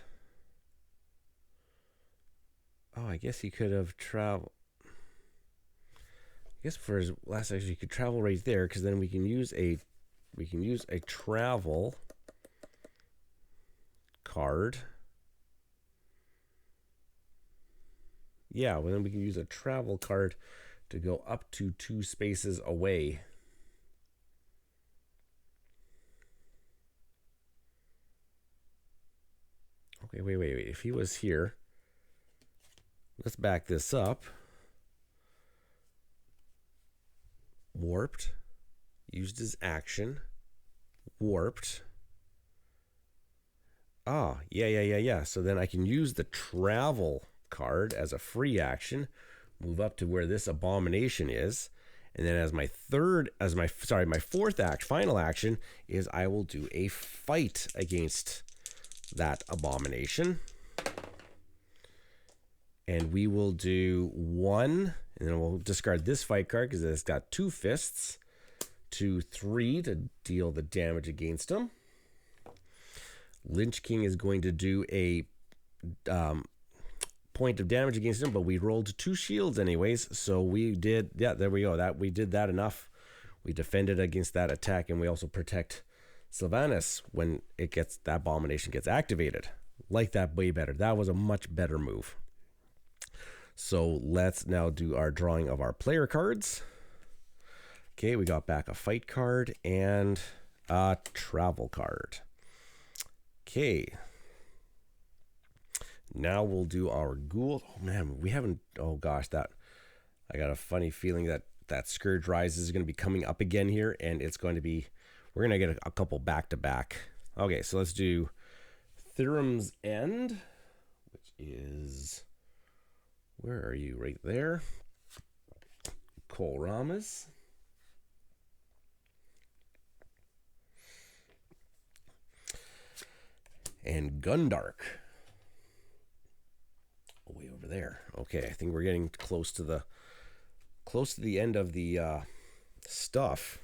Oh, I guess he could have traveled. I guess for his last action, he could travel right there, because then we can use a travel card. Yeah, well, then we can use a travel card to go up to 2 spaces away. Okay, wait. If he was here, let's back this up. Warped. Used his action. Warped. Ah, yeah. So then I can use the travel card as a free action. Move up to where this abomination is. And then as my final action is I will do a fight against that abomination. And we will do 1, and then we'll discard this fight card because it's got 2 fists. 2, 3 to deal the damage against him. Lich King is going to do a point of damage against him, but we rolled 2 shields anyways, so we did, yeah, there we go. We did that enough. We defended against that attack, and we also protect Sylvanas when that abomination gets activated. Like that way better. That was a much better move. So let's now do our drawing of our player cards. Okay, we got back a fight card and a travel card. Okay. Now we'll do our ghoul. Oh man, we haven't. Oh gosh, I got a funny feeling that Scourge Rise is going to be coming up again here, and it's going to be. We're going to get a couple back to back. Okay, so let's do Thirum's End, which is. Where are you? Right there. Kolramas. And Gundark. Way over there. Okay, I think we're getting close to the end of the stuff.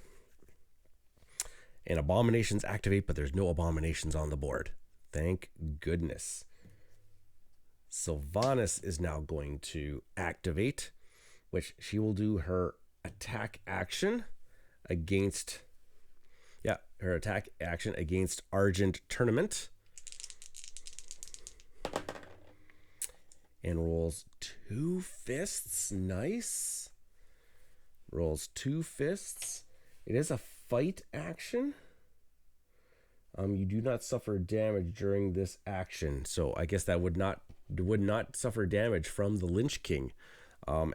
And abominations activate, but there's no abominations on the board. Thank goodness. Sylvanas is now going to activate, which she will do her attack action against. Yeah, her attack action against Argent Tournament. And rolls 2 fists. Nice. Rolls 2 fists. It is a fight action. You do not suffer damage during this action. So I guess that would not suffer damage from the Lich King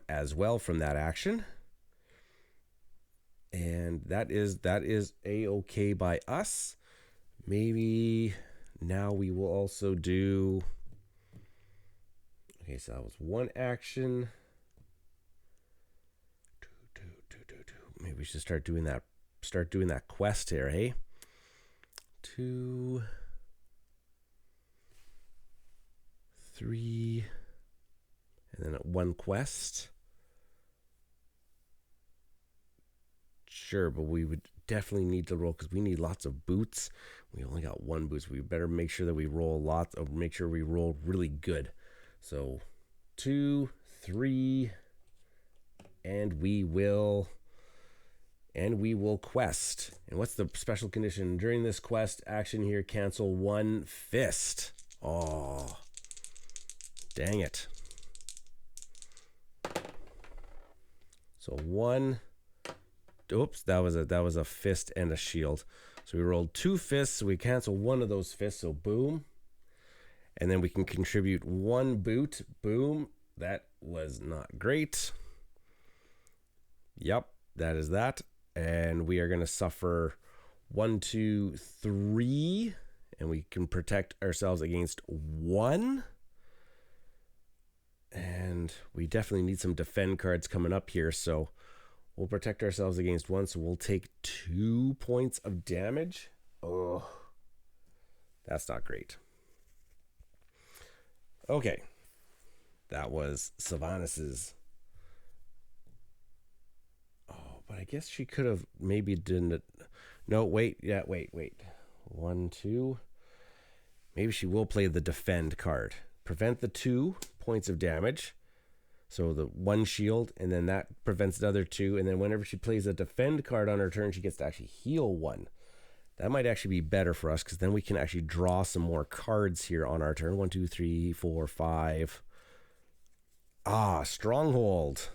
as well from that action. And that is a-okay by us. Maybe now we will also do. Okay, so that was one action. Maybe we should start doing that. Start doing that quest here, hey? 2, 3, and then 1 quest. Sure, but we would definitely need to roll because we need lots of boots. We only got 1 boot, so we better make sure that we roll lots. Make sure we roll really good. So 2, 3, and we will quest. And what's the special condition? During this quest action here, cancel 1 fist. Oh, dang it. So 1. Oops, that was a fist and a shield. So we rolled 2 fists. So we cancel 1 of those fists. So boom. And then we can contribute 1 boot. Boom. That was not great. Yep, that is that. And we are going to suffer 1, 2, 3. And we can protect ourselves against 1. And we definitely need some defend cards coming up here. So we'll protect ourselves against 1. So we'll take 2 points of damage. Oh, that's not great. Okay, that was Sylvanas's. Oh, but I guess she could have maybe didn't. No, wait. Yeah, wait. 1, 2. Maybe she will play the defend card. Prevent the 2 points of damage. So the 1 shield, and then that prevents the other 2. And then whenever she plays a defend card on her turn, she gets to actually heal 1. That might actually be better for us because then we can actually draw some more cards here on our turn. 1, 2, 3, 4, 5. Stronghold.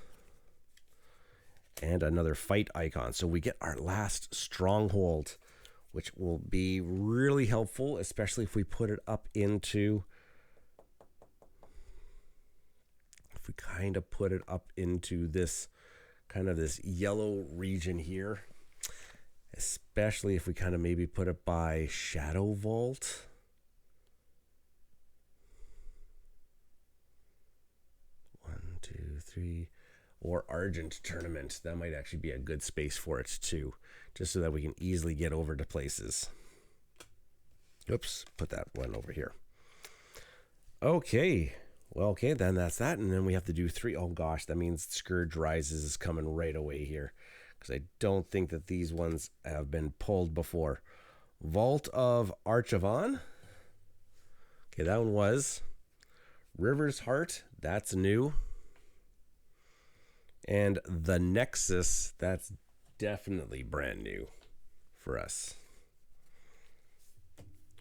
And another fight icon. So we get our last stronghold, which will be really helpful, especially if we put it up into. If we kind of put it up into this kind of this yellow region here. Especially if we kind of maybe put it by Shadow Vault. One, two, 3. Or Argent Tournament. That might actually be a good space for it too. Just so that we can easily get over to places. Oops, put that one over here. Okay. Well, okay, then that's that. And then we have to do 3. Oh gosh, that means Scourge Rises is coming right away here. Because I don't think that these ones have been pulled before. Vault of Archivon. Okay, that one was. River's Heart, that's new. And the Nexus, that's definitely brand new for us.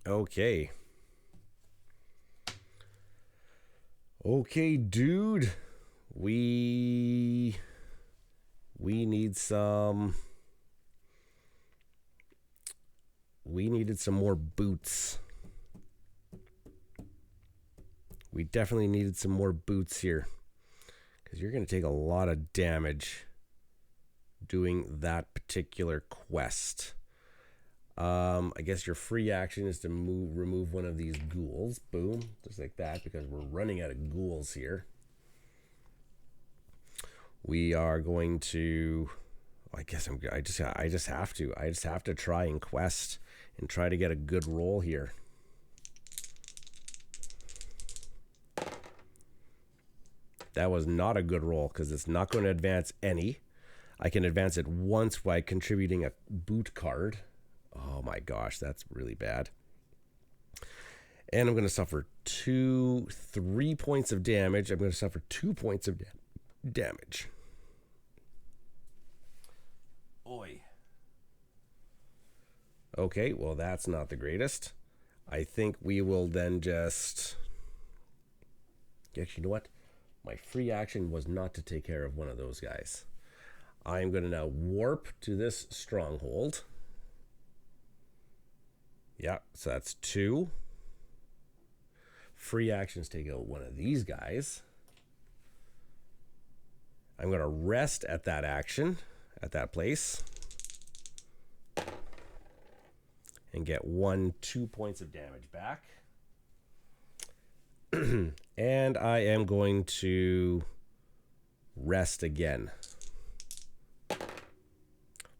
Okay. Okay, dude. We need some we needed some more boots. We definitely needed some more boots here, because you're going to take a lot of damage doing that particular quest. I guess your free action is to remove one of these ghouls. Boom, just like that, because we're running out of ghouls here. We are going to, I guess I just have to try and quest and try to get a good roll here. That was not a good roll, because it's not going to advance any. I can advance it once by contributing a boot card. Oh my gosh, that's really bad. And I'm going to suffer 3 points of damage. I'm going to suffer 2 points of damage. Oi. Okay, well, that's not the greatest. I think we will then just... Actually, you know what? My free action was not to take care of one of those guys. I'm going to now warp to this stronghold. Yeah, so that's 2. Free actions take out one of these guys. I'm going to rest at that action, at that place, and get 2 points of damage back. And I am going to rest again.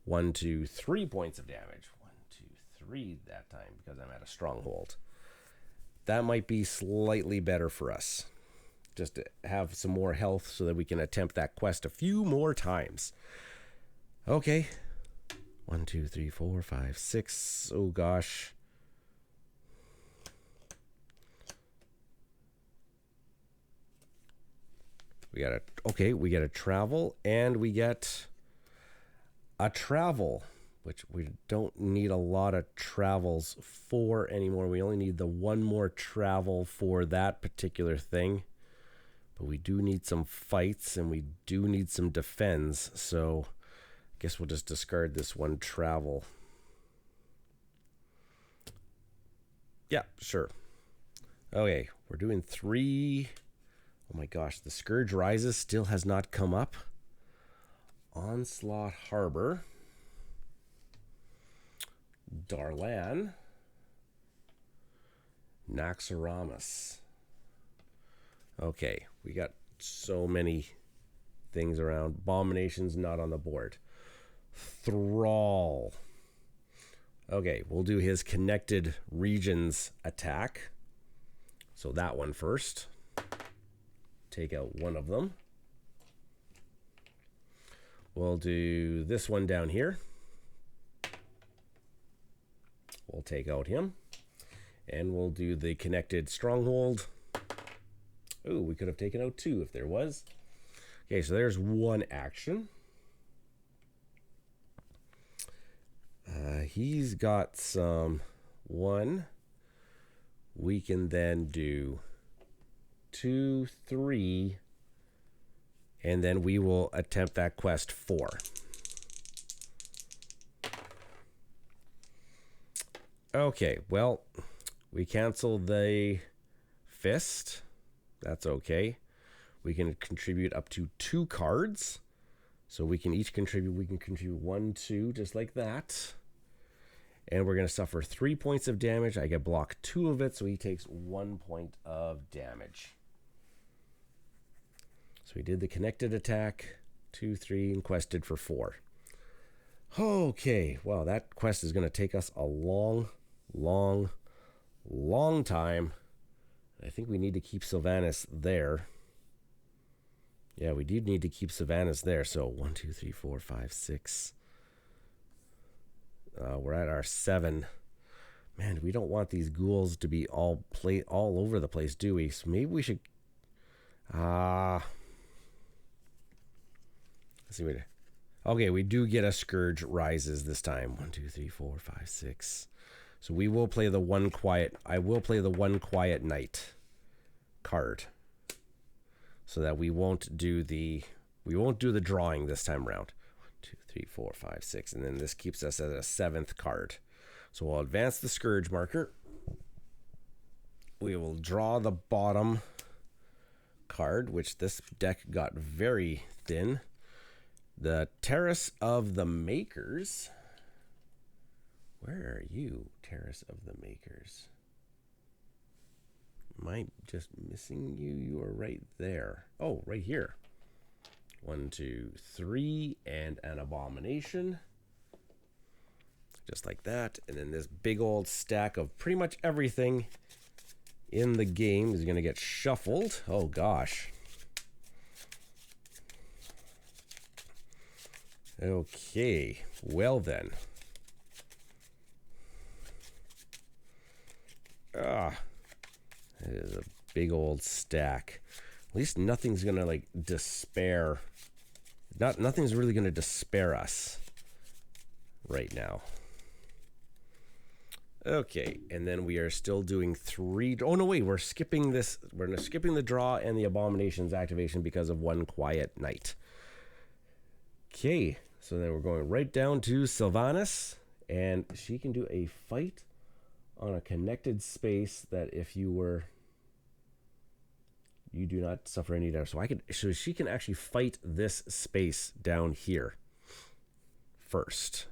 1, 2, 3 points of damage. 1, 2, 3 that time, because I'm at a stronghold. That might be slightly better for us, just to have some more health so that we can attempt that quest a few more times. Okay. 1, 2, 3, 4, 5, 6. Oh gosh. We get a travel, and we get a travel, which we don't need a lot of travels for anymore. We only need the one more travel for that particular thing. But we do need some fights, and we do need some defense. So I guess we'll just discard this one travel. Yeah, sure. Okay, we're doing 3. Oh my gosh, the Scourge Rises still has not come up. Onslaught Harbor. Darlan. Naxxramas. Okay, we got so many things around. Abomination's not on the board. Thrall. Okay, we'll do his connected regions attack. So that one first. Take out one of them. We'll do this one down here. We'll take out him. And we'll do the connected stronghold. Ooh, we could have taken out 2 if there was. Okay, so there's one action. He's got some 1. We can then do 2, 3, and then we will attempt that quest 4. Okay, well, we cancel the fist. That's okay. We can contribute up to 2 cards. So we can contribute 1, 2, just like that. And we're going to suffer 3 points of damage. I get block 2 of it, so he takes 1 point of damage. So we did the connected attack, 2, 3, and quested for 4. Okay, well, that quest is going to take us a long time. I think we need to keep Sylvanas there. Yeah, we do need to keep Sylvanas there. So 1, 2, 3, 4, 5, 6. We're at our 7. Man, we don't want these ghouls to be all over the place, do we? So maybe we should... Let's see what... Okay, we do get a Scourge Rises this time. 1, 2, 3, 4, 5, 6. So we will play the one quiet... I will play the one quiet night card. So that we won't do the drawing this time around. 1, 2, 3, 4, 5, 6. And then this keeps us at a 7th card. So we'll advance the Scourge marker. We will draw the bottom card, which this deck got very thin. The Terrace of the Makers. Where are you, Terrace of the Makers? Am I just missing you? You are right there. Oh, right here. 1, 2, 3, and an Abomination. Just like that. And then this big old stack of pretty much everything in the game is going to get shuffled. Oh, gosh. Okay. Well, then. That is a big old stack. At least nothing's going to, like, despair. Nothing's really going to despair us right now. Okay, and then we are still doing 3. Oh, no, wait, we're skipping this. We're skipping the draw and the Abomination's activation because of one quiet night. Okay, so then we're going right down to Sylvanas, and she can do a fight on a connected space that if you were... You do not suffer any damage. So she can actually fight this space down here first.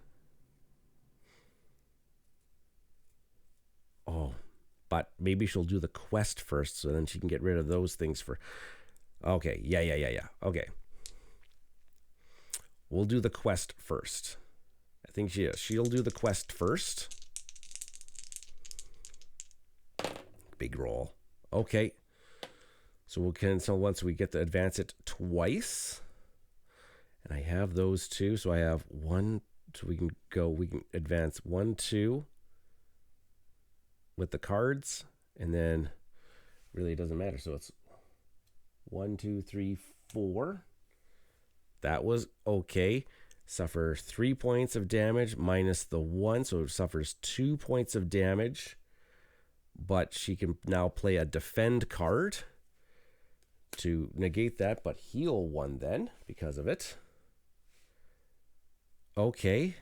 Oh, but maybe she'll do the quest first, so then she can get rid of those things for... Okay, yeah. Okay. We'll do the quest first. I think she is. She'll do the quest first. Big roll. Okay. So we'll cancel once we get to advance it twice. And I have those two. So I have 1, so we can advance 1, 2 with the cards. And then really it doesn't matter. So it's 1, 2, 3, 4. That was okay. Suffer 3 points of damage minus the 1. So it suffers 2 points of damage. But she can now play a defend card to negate that, but heal 1 then because of it. Okay.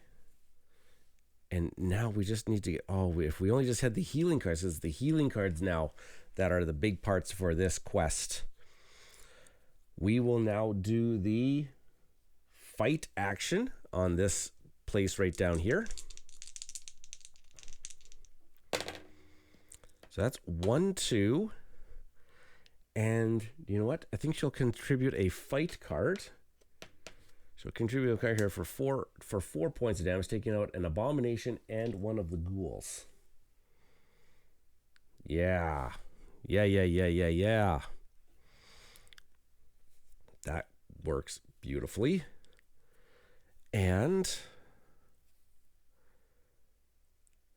And now we just need to get... Oh, if we only just had the healing cards, it's the healing cards now that are the big parts for this quest. We will now do the fight action on this place right down here. So that's 1, 2. And you know what? I think she'll contribute a fight card. She'll contribute a card here for 4 points of damage, taking out an Abomination and one of the ghouls. Yeah. That works beautifully. And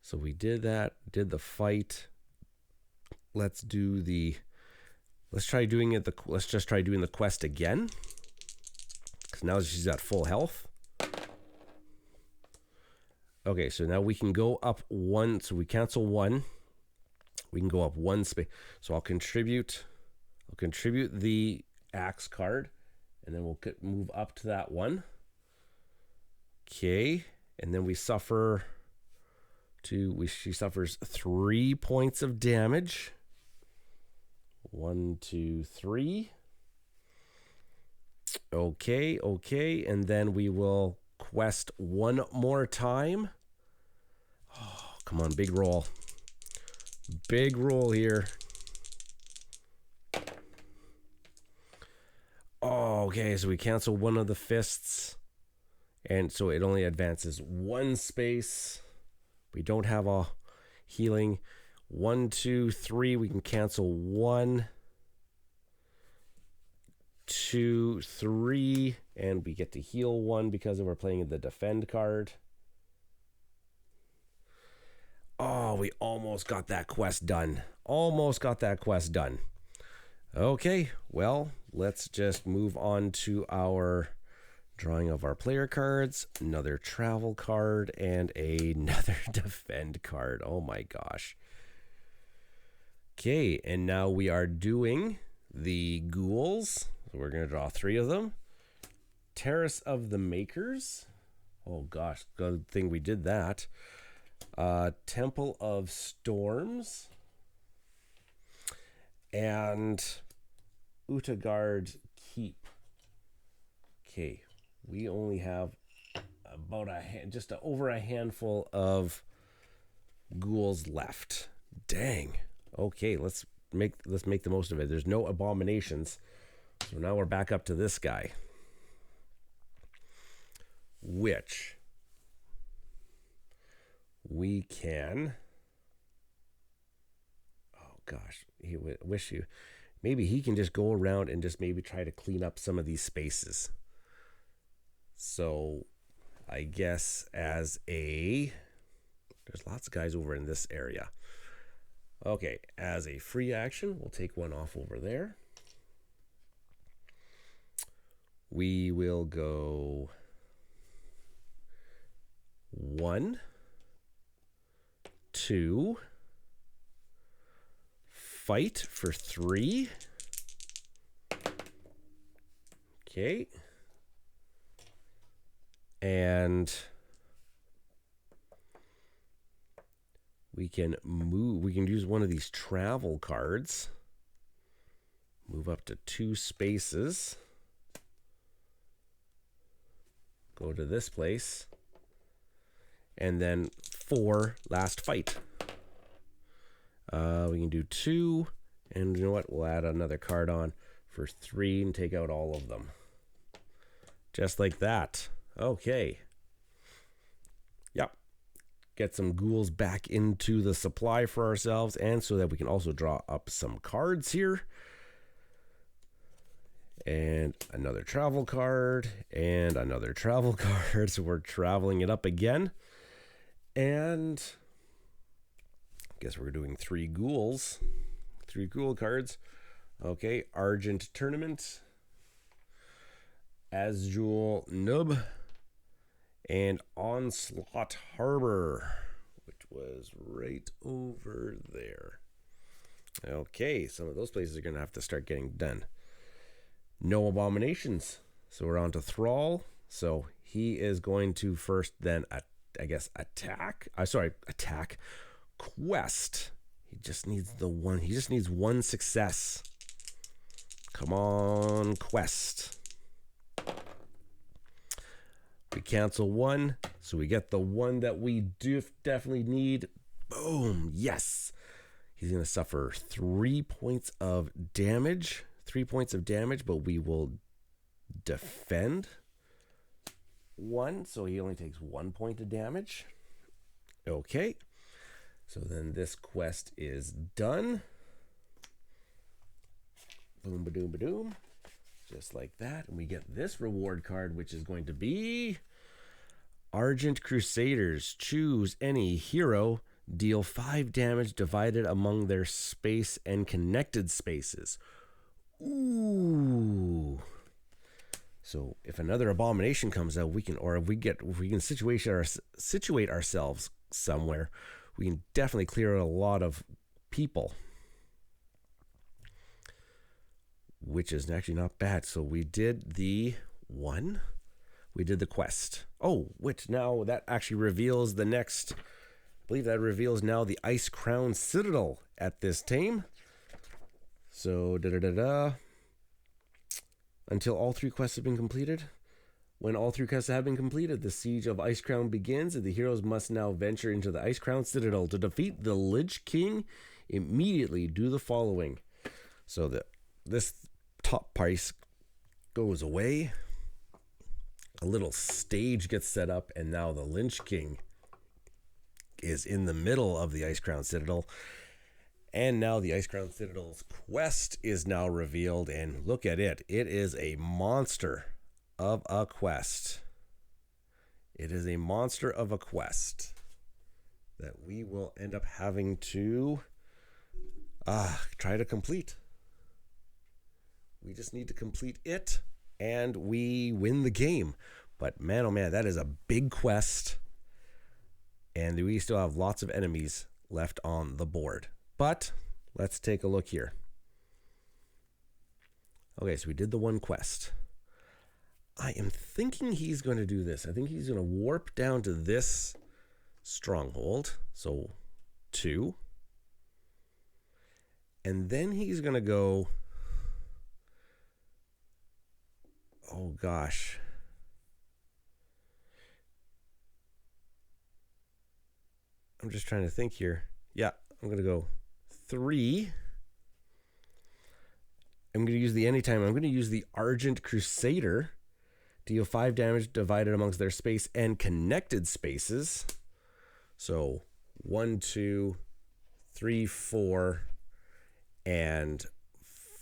so we did that, did the fight. Let's just try doing the quest again. Because now she's at full health. Okay, so now we can go up 1. So we cancel 1. We can go up 1 space. So I'll contribute the axe card. And then we'll move up to that 1. Okay. And then we suffer... She suffers 3 points of damage. 1, 2, 3. Okay. And then we will quest 1 more time. Oh, come on, big roll. Big roll here. Oh, okay, so we cancel 1 of the fists. And so it only advances 1 space. We don't have a healing. 1, 2, 3. We can cancel 1, 2, 3. And we get to heal 1 because we're playing the defend card. Oh, we almost got that quest done. Okay, well, let's just move on to our drawing of our player cards. Another travel card and another defend card. Oh my gosh. Okay, and now we are doing the ghouls. So we're going to draw 3 of them. Terrace of the Makers. Oh gosh, good thing we did that. Temple of Storms and Utagard Keep. Okay, we only have about just over a handful of ghouls left. Dang. Okay, let's make the most of it. There's no abominations, so now we're back up to this guy, which we can. Oh gosh, he would wish you. Maybe he can just go around and just maybe try to clean up some of these spaces. So, I guess there's lots of guys over in this area. Okay, as a free action, we'll take one off over there. We will go 1, 2, fight for 3. Okay. And we can move. We can use one of these travel cards. Move up to 2 spaces. Go to this place. And then 4, last fight. We can do 2. And you know what? We'll add another card on for 3 and take out all of them. Just like that. Okay. Yep. Get some ghouls back into the supply for ourselves, and so that we can also draw up some cards here. And another travel card, and another travel card. So we're traveling it up again. And I guess we're doing 3 ghouls. 3 ghoul cards. Okay, Argent Tournament, Azul Nub, and Onslaught Harbor, which was right over there. Okay, some of those places are going to have to start getting done. No abominations. So we're on to Thrall. So he is going to first then, attack. Attack. Quest. He just needs one. He just needs 1 success. Come on, Quest. We cancel 1, so we get the 1 that we definitely need. Boom, yes. He's going to suffer 3 points of damage. 3 points of damage, but we will defend 1, so he only takes 1 point of damage. Okay, so then this quest is done. Boom, ba-doom, ba-doom. Just like that. And we get this reward card, which is going to be Argent Crusaders. Choose any hero. Deal 5 damage divided among their space and connected spaces. Ooh. So if another abomination comes out, we can situate ourselves somewhere, we can definitely clear out a lot of people, which is actually not bad. So we did the quest. Oh, which now that actually reveals the next, I believe that reveals now the Ice Crown Citadel at this time. So, until all 3 quests have been completed. When all 3 quests have been completed, the siege of Ice Crown begins, and the heroes must now venture into the Ice Crown Citadel. To defeat the Lich King, immediately do the following. So this top price goes away. A little stage gets set up, and now the Lich King is in the middle of the Ice Crown Citadel. And now the Ice Crown Citadel's quest is now revealed, and look at it. It is a monster of a quest. It is a monster of a quest that we will end up having to try to complete. We just need to complete it, and we win the game. But man, oh man, that is a big quest, and we still have lots of enemies left on the board. But let's take a look here. Okay, so we did the 1 quest. I am thinking he's going to do this. I think he's going to warp down to this stronghold. So 2. And then he's going to go, oh gosh. I'm just trying to think here. Yeah, I'm going to go 3. I'm going to use the anytime. I'm going to use the Argent Crusader to deal 5 damage divided amongst their space and connected spaces. So 1, 2, 3, 4, and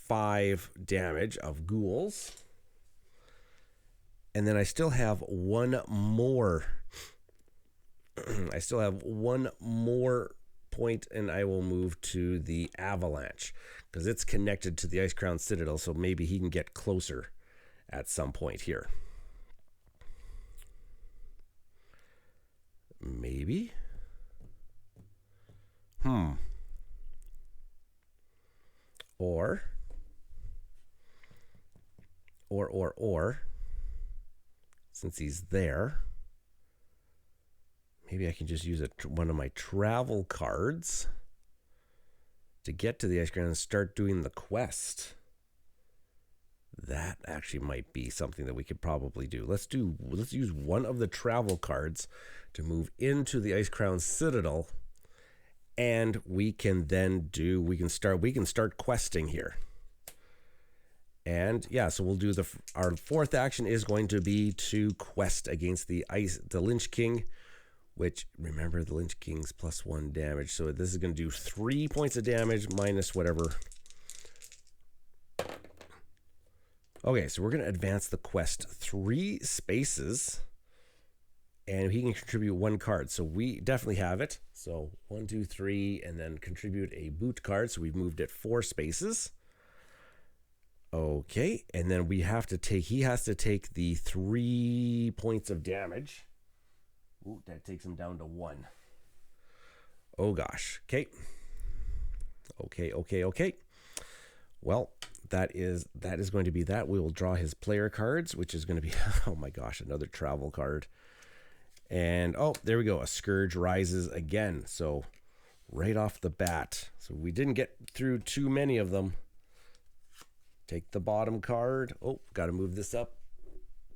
5 damage of ghouls. And then I still have one more. I still have one more point, and I will move to the Avalanche because it's connected to the Ice Crown Citadel, so maybe he can get closer at some point here. Maybe. Or, since he's there, maybe I can just use one of my travel cards to get to the ice ground and start doing the quest. That actually might be something that we could probably do. Let's use one of the travel cards to move into the Ice Crown Citadel, and we can start questing here. And yeah, so we'll do our 4th action is going to be to quest against the Lich King, which, remember, the Lich King's +1 damage. So this is going to do 3 points of damage minus whatever. Okay, so we're going to advance the quest 3 spaces, and he can contribute 1 card. So we definitely have it. So 1, 2, 3, and then contribute a boot card. So we've moved it 4 spaces. Okay, and then he has to take the 3 points of damage. Ooh, that takes him down to 1. Oh gosh. Okay. Well, that is going to be that. We will draw his player cards, which is going to be, oh my gosh, another travel card. And oh, there we go. A Scourge rises again. So right off the bat. So we didn't get through too many of them. Take the bottom card. Oh, got to move this up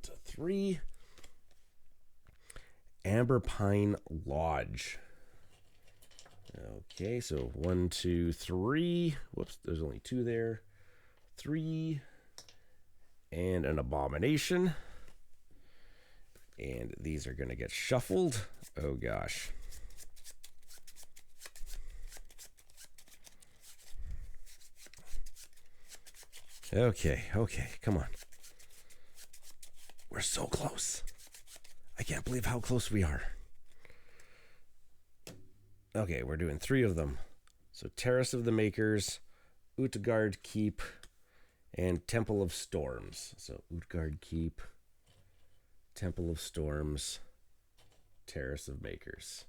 to 3. Amber Pine Lodge. Okay, so 1, 2, 3. Whoops, there's only 2 there. 3. And an Abomination. And these are going to get shuffled. Oh gosh. Okay, come on. We're so close. I can't believe how close we are. Okay, we're doing 3 of them. So Terrace of the Makers, Utgard Keep, and Temple of Storms. So Utgard Keep, Temple of Storms, Terrace of Makers.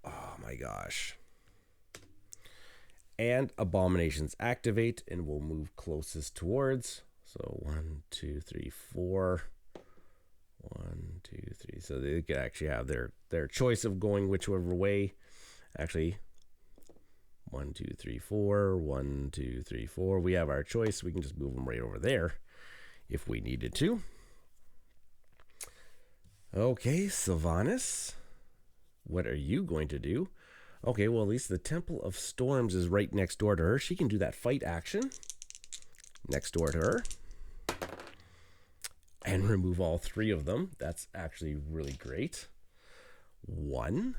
Oh my gosh. And Abominations activate, and we'll move closest towards. So 1, 2, 3, 4. 1, 2, 3. So they could actually have their choice of going whichever way. Actually, 1, 2, 3, 4. 1, 2, 3, 4. We have our choice. We can just move them right over there if we needed to. Okay, Sylvanas, what are you going to do? Okay, well, at least the Temple of Storms is right next door to her. She can do that fight action next door to her and remove all 3 of them. That's actually really great. 1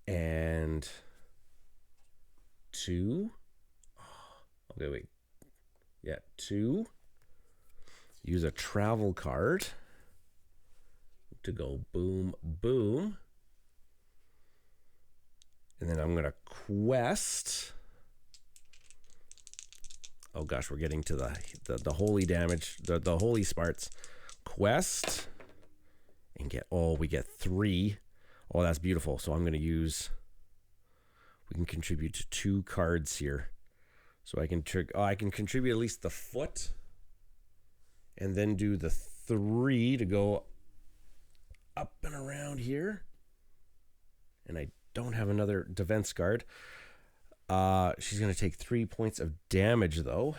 and 2. Okay, wait. Yeah, 2. Use a travel card to go boom, boom. And then I'm going to quest. Oh gosh, we're getting to the holy damage, the holy sparts. Quest. And we get 3. Oh, that's beautiful. So I'm going to we can contribute to 2 cards here. So I can contribute at least the foot. And then do the 3 to go up and around here. And I don't have another defense guard. She's going to take 3 points of damage, though.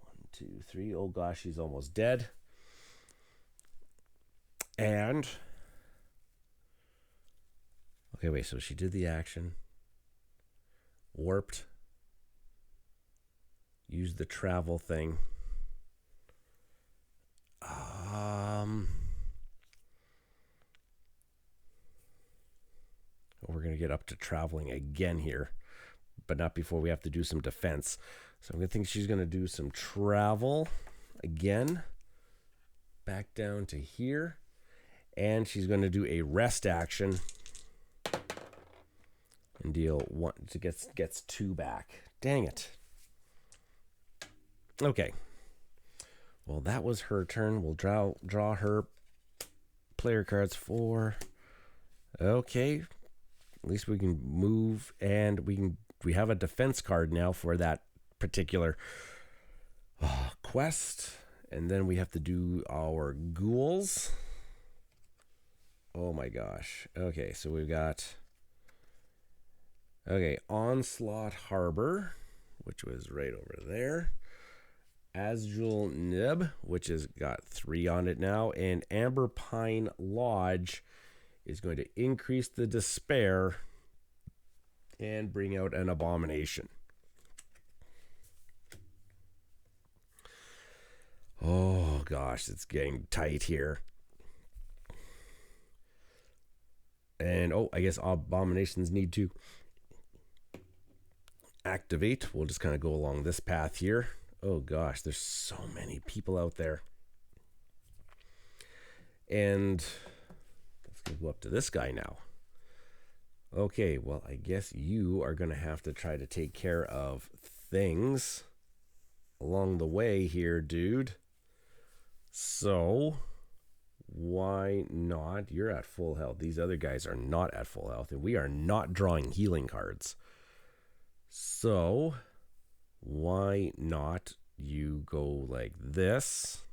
1, 2, 3. Oh, gosh, she's almost dead. And... okay, wait, so she did the action. Warped. Used the travel thing. We're going to get up to traveling again here, but not before we have to do some defense. So I'm going to think she's going to do some travel again, back down to here, and she's going to do a rest action and deal 1 to gets 2 back. Dang it. Okay. Well, that was her turn. We'll draw her player cards for. Okay. At least we can move, and we have a defense card now for that particular quest. And then we have to do our ghouls. Oh my gosh. Okay, so we've got Onslaught Harbor, which was right over there. Azul Nib, which has got 3 on it now, and Amber Pine Lodge is going to increase the despair and bring out an abomination. Oh gosh, it's getting tight here. And I guess abominations need to activate. We'll just kind of go along this path here. Oh gosh, there's so many people out there. And let's go up to this guy now. Okay, well, I guess you are going to have to try to take care of things along the way here, dude. So, why not? You're at full health. These other guys are not at full health, and we are not drawing healing cards. So, why not you go like this?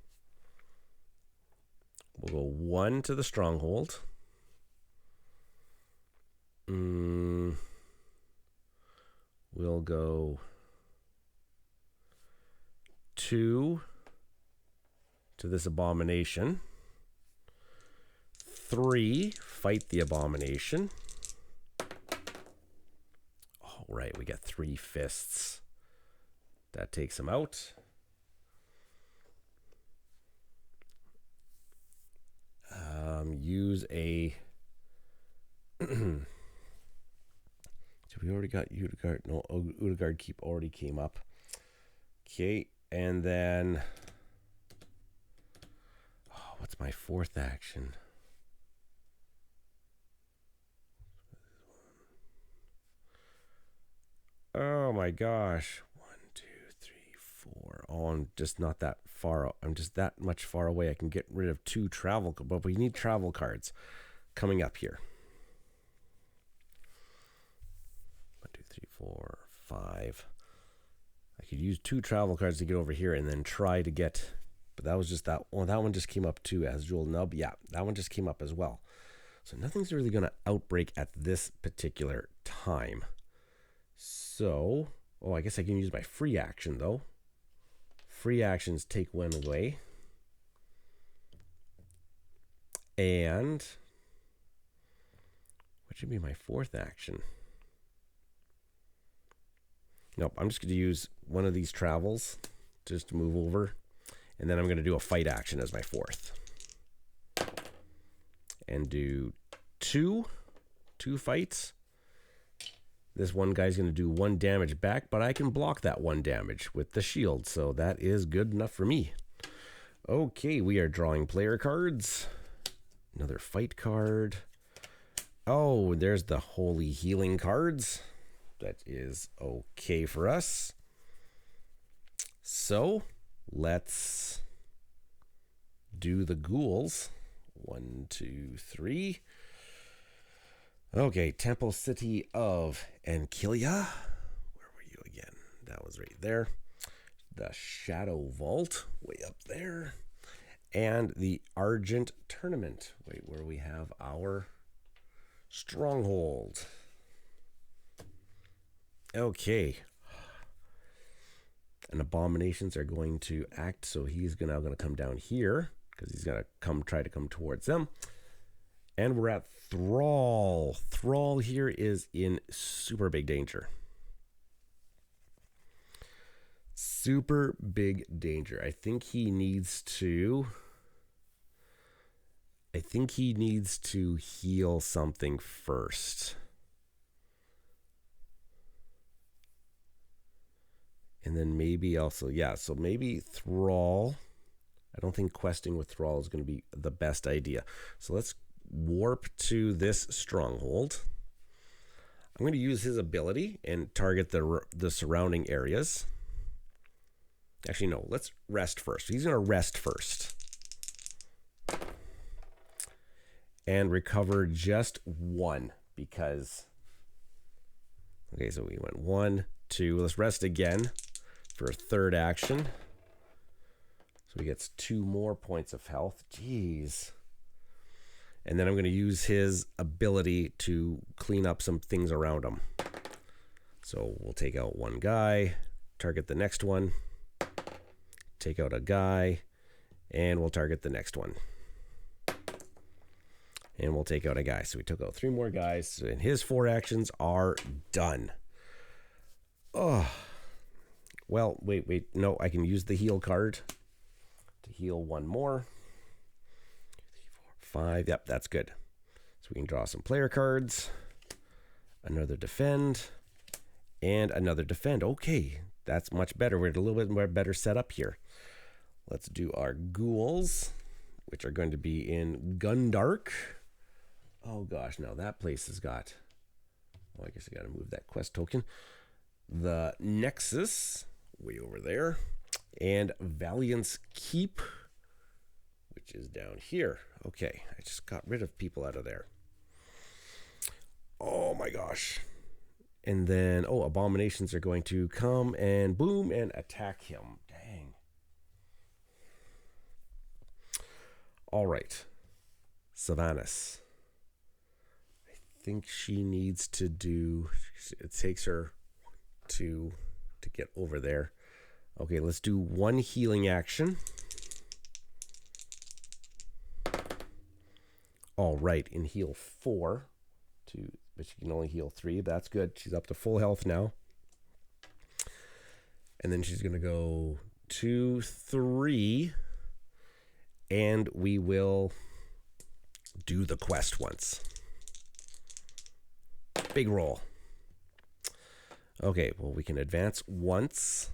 We'll go 1 to the stronghold. We'll go 2 to this abomination. 3, fight the abomination. All right, we got 3 fists. That takes him out. Use a... So we already got Udegard. No, Udegard Keep already came up. Okay, and then... what's my 4th action? Oh my gosh. 1, 2, 3, 4. Oh, I'm just not that far. I'm just that much far away. I can get rid of 2 travel, but we need travel cards coming up here. 1, 2, 3, 4, 5. I could use 2 travel cards to get over here and then try to get, but that was just that one. That one just came up too as Jewel Nub. Yeah, that one just came up as well. So nothing's really going to outbreak at this particular time. So, I guess I can use my free action though. Free actions take 1 away. And what should be my 4th action? Nope, I'm just going to use one of these travels just to move over. And then I'm going to do a fight action as my 4th. And do 2 fights. This one guy's going to do 1 damage back, but I can block that 1 damage with the shield. So that is good enough for me. Okay, we are drawing player cards. Another fight card. Oh, there's the holy healing cards. That is okay for us. So let's do the ghouls. 1, 2, 3. Okay, Temple City of Ankylia. Where were you again? That was right there. The Shadow Vault, way up there. and the Argent Tournament. Wait, where we have our stronghold. Okay. And abominations are going to act, so he's now going to come down here because he's going to try to come towards them. And we're at Thrall. Thrall here is in super big danger. Super big danger. I think he needs to heal something first. And then maybe also, yeah, so maybe Thrall. I don't think questing with Thrall is going to be the best idea. So let's warp to this stronghold. I'm going to use his ability and target the surrounding areas. Actually, no, let's rest first. He's going to rest first. And recover just 1 because... Okay, so we went 1, 2. Let's rest again for a third action. So he gets 2 more points of health. Jeez. And then I'm going to use his ability to clean up some things around him. So we'll take out 1 guy, target the next one, take out a guy, and we'll target the next one. And we'll take out a guy. So we took out 3 more guys, and his 4 actions are done. Oh. Well, wait. No, I can use the heal card to heal 1 more. 5. Yep, that's good. So we can draw some player cards. Another defend. And another defend. Okay, that's much better. We're at a little bit more better setup here. Let's do our ghouls, which are going to be in Gundark. Oh gosh, now that place has got... Oh, I guess I got to move that quest token. The Nexus, way over there. And Valiant's Keep, which is down here. Okay, I just got rid of people out of there. Oh my gosh. And then, abominations are going to come and boom and attack him. Dang. All right. Sylvanas. I think she needs to do... It takes her to get over there. Okay, let's do 1 healing action. All right, and heal 4. But she can only heal 3. That's good. She's up to full health now. And then she's going to go 2, 3. And we will do the quest once. Big roll. Okay, well, we can advance once.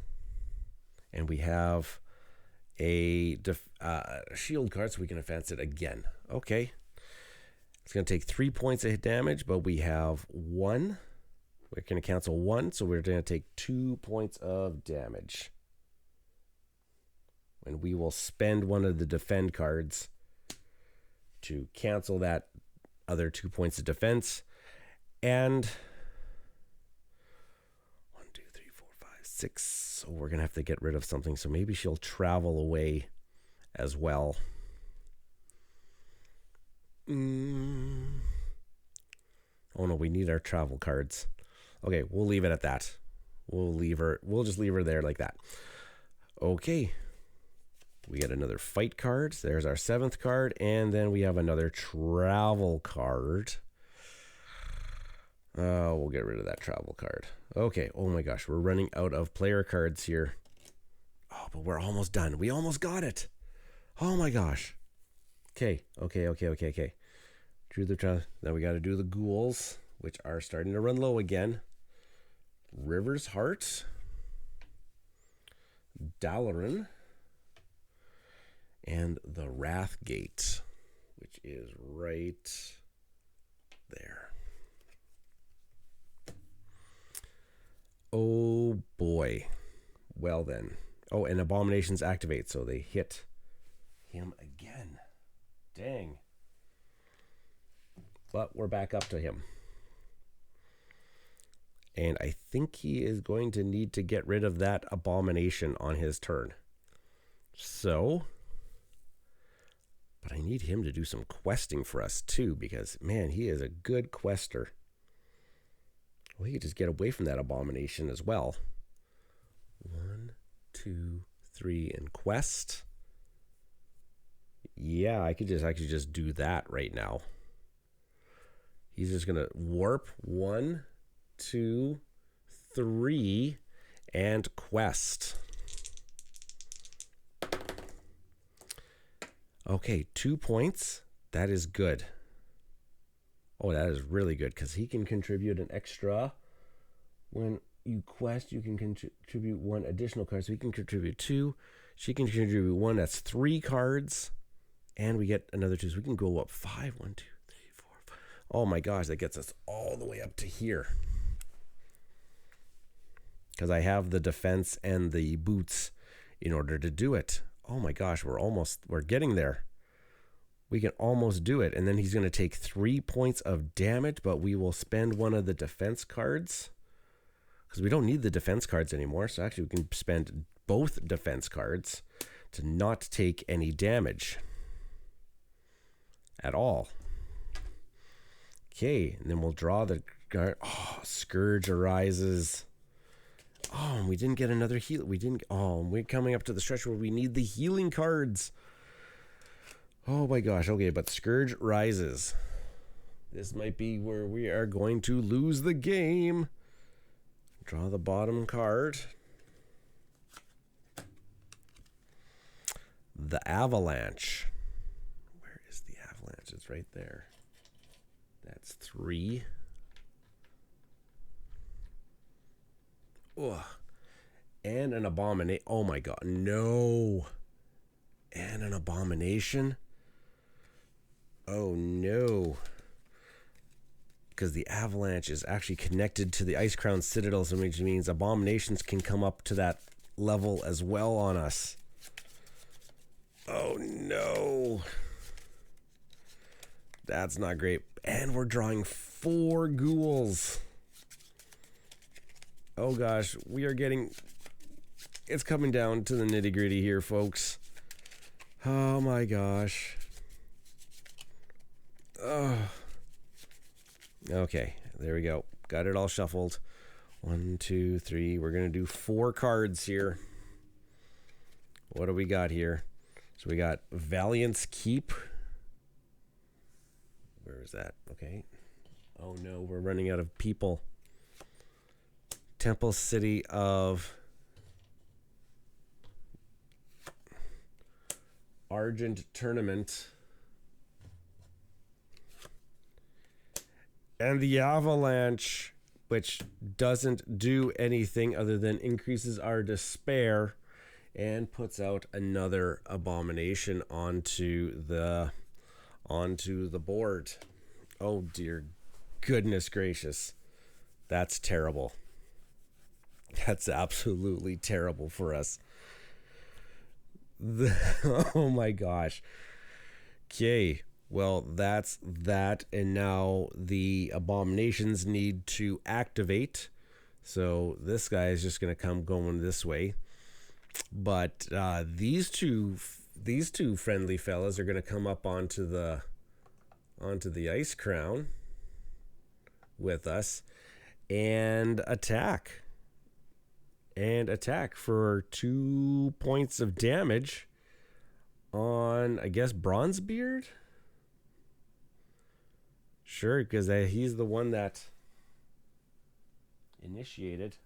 And we have a shield card, so we can advance it again. Okay. It's going to take 3 points of damage, but we have 1. We're going to cancel 1, so we're going to take 2 points of damage. And we will spend one of the defend cards to cancel that other 2 points of defense. And 1, 2, 3, 4, 5, 6. So we're going to have to get rid of something. So maybe she'll travel away as well. Oh no, we need our travel cards. Okay, we'll leave it at that. We'll just leave her there like that. Okay. We get another fight card. There's our 7th card. And then we have another travel card. We'll get rid of that travel card. Okay. Oh my gosh. We're running out of player cards here. Oh, but we're almost done. We almost got it. Oh my gosh. Okay. Now we got to do the ghouls, which are starting to run low again. River's Heart. Dalaran. And the Wrathgate, which is right there. Oh boy. Well then. Oh, and abominations activate, so they hit him again. Dang. But we're back up to him. And I think he is going to need to get rid of that abomination on his turn. So need him to do some questing for us too, because man, he is a good quester. Well, he could just get away from that abomination as well. 1, 2, 3, and quest. Yeah, I could just do that right now. He's just gonna warp 1, 2, 3, and quest. Okay, 2 points. That is good. Oh, that is really good because he can contribute an extra. When you quest, you can contribute 1 additional card. So he can contribute 2. She can contribute 1. That's 3 cards. And we get another 2. So we can go up 5. 1, 2, 3, 4, 5. Oh my gosh, that gets us all the way up to here. Because I have the defense and the boots in order to do it. Oh my gosh, we're getting there. We can almost do it. And then he's going to take 3 points of damage, but we will spend one of the defense cards. Because we don't need the defense cards anymore. So actually we can spend both defense cards to not take any damage at all. Okay, and then we'll draw the card. Oh, Scourge arises. Oh, and we didn't get another heal. We're coming up to the stretch where we need the healing cards. Oh my gosh. Okay, but Scourge rises. This might be where we are going to lose the game. Draw the bottom card. The Avalanche. Where is the Avalanche? It's right there. That's 3. Ugh. And an abomination. Oh my god, no. And an abomination. Oh no. Because the Avalanche is actually connected to the Ice Crown Citadels, which means abominations can come up to that level as well on us. Oh no. That's not great. And we're drawing 4 ghouls. Oh gosh, it's coming down to the nitty gritty here, folks. Oh my gosh. Oh. Okay, there we go. Got it all shuffled. 1, 2, 3. We're going to do 4 cards here. What do we got here? So we got Valiant's Keep. Where is that? Okay. Oh no, we're running out of people. Temple City of Argent Tournament. And the Avalanche, which doesn't do anything other than increases our despair and puts out another abomination onto the board. Oh dear goodness gracious. That's terrible. That's absolutely terrible for us. Oh my gosh. Okay. Well, that's that. And now the abominations need to activate. So this guy is just going to come going this way. But these two friendly fellas are going to come up onto the Ice Crown with us and attack. And attack for 2 points of damage on, I guess, Bronzebeard? Sure, because he's the one that initiated.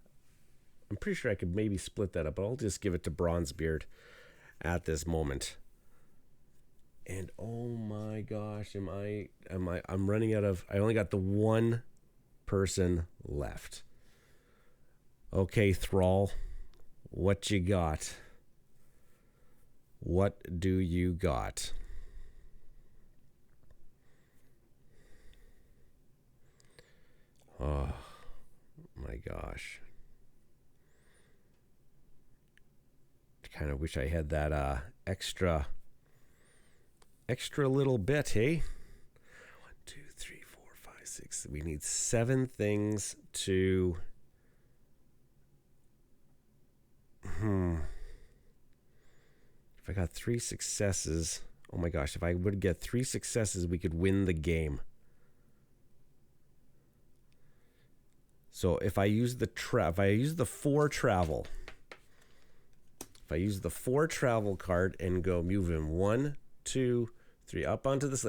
I'm pretty sure I could maybe split that up, but I'll just give it to Bronzebeard at this moment. And oh my gosh, I'm running out of, I only got the one person left. Okay, Thrall, what you got? What do you got? Oh my gosh. Kind of wish I had that extra little bit, hey? 1, 2, 3, 4, 5, 6. We need 7 things to if I got 3 successes. Oh my gosh, if I would get 3 successes, we could win the game. So if I use the 4 travel, if I use the 4 travel card and go move him 1, 2, 3 up onto this,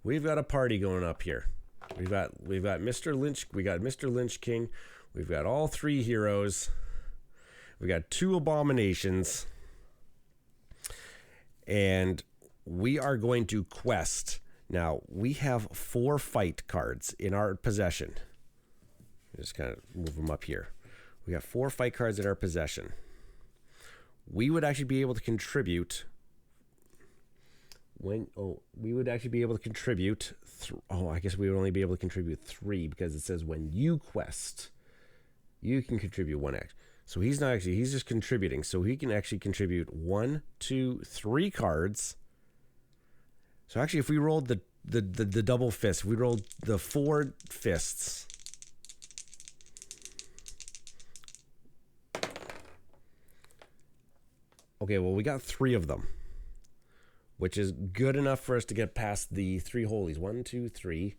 we've got a party going up here. We've got Mr. Lich, we got Mr. Lich King, we've got all 3 heroes, we got 2 abominations, and we are going to quest. Now we have 4 fight cards in our possession. Just kind of move them up here. We got 4 fight cards in our possession. We would actually be able to contribute I guess we would only be able to contribute 3 because it says when you quest, you can contribute 1 action. So he's just contributing. So he can actually contribute 1, 2, 3 cards. So actually, if we rolled the double fist, we rolled the 4 fists. Okay, well, we got 3 of them, which is good enough for us to get past the 3 holies. 1, 2, 3.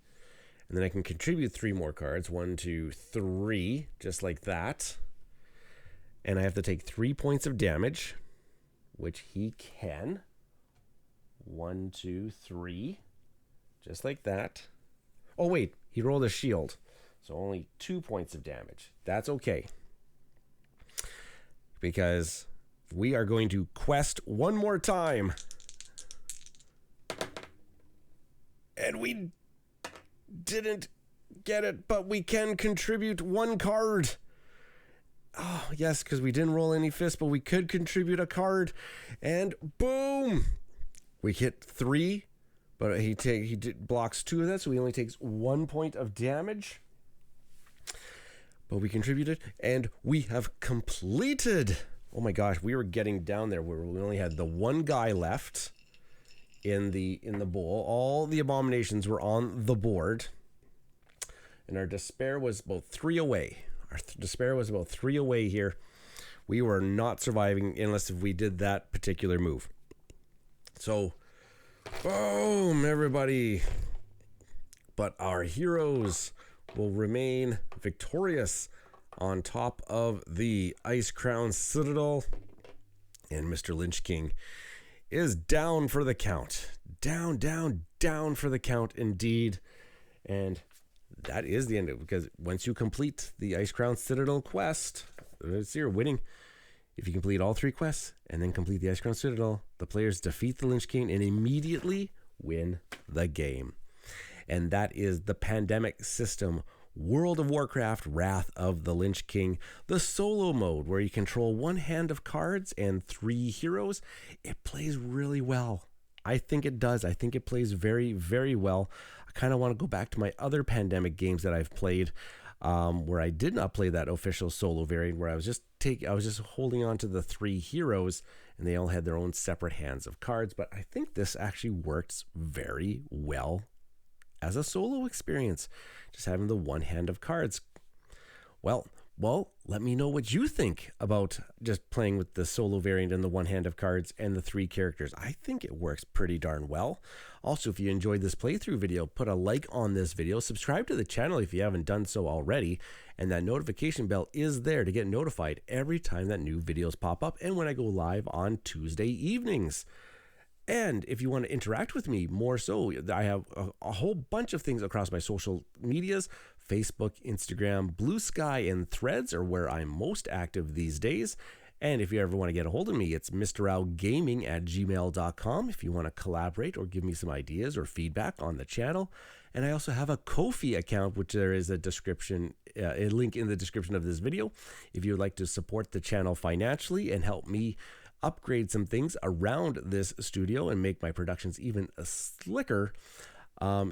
And then I can contribute 3 more cards. 1, 2, 3, just like that. And I have to take 3 points of damage, which he can. 1, 2, 3, just like that. Oh, wait, he rolled a shield. So only 2 points of damage. That's okay. Because we are going to quest one more time. And we didn't get it, but we can contribute 1 card. Oh, yes, because we didn't roll any fists, but we could contribute a card. And boom! We hit 3, but he blocks 2 of that, so he only takes 1 point of damage. But we contributed, and we have completed. Oh my gosh, we were getting down there where we only had the 1 guy left in the bowl. All the abominations were on the board, and our despair was about 3 away. Here. We were not surviving unless if we did that particular move. So, boom, everybody. But our heroes will remain victorious on top of the Ice Crown Citadel. And Mr. Lich King is down for the count. Down for the count indeed. And that is the end of it, because once you complete the Ice Crown Citadel quest, it's you're winning. If you complete all 3 quests and then complete the Ice Crown Citadel, the players defeat the Lich King and immediately win the game. And that is the pandemic system, World of Warcraft, Wrath of the Lich King, the solo mode where you control 1 hand of cards and 3 heroes. It plays really well. I think it does. I think it plays very, very well. I kind of want to go back to my other pandemic games that I've played, where I did not play that official solo variant, where I was just holding on to the 3 heroes, and they all had their own separate hands of cards. But I think this actually works very well as a solo experience, just having the 1 hand of cards. Well, let me know what you think about just playing with the solo variant and the 1 hand of cards and the 3 characters. I think it works pretty darn well. Also, if you enjoyed this playthrough video, put a like on this video, subscribe to the channel if you haven't done so already, and that notification bell is there to get notified every time that new videos pop up and when I go live on Tuesday evenings. And if you want to interact with me more so, I have a whole bunch of things across my social medias. Facebook, Instagram, Blue Sky, and Threads are where I'm most active these days. And if you ever want to get a hold of me, it's mrraugaming@gmail.com if you want to collaborate or give me some ideas or feedback on the channel. And I also have a Ko-fi account, which there is a link in the description of this video. If you would like to support the channel financially and help me upgrade some things around this studio and make my productions even slicker.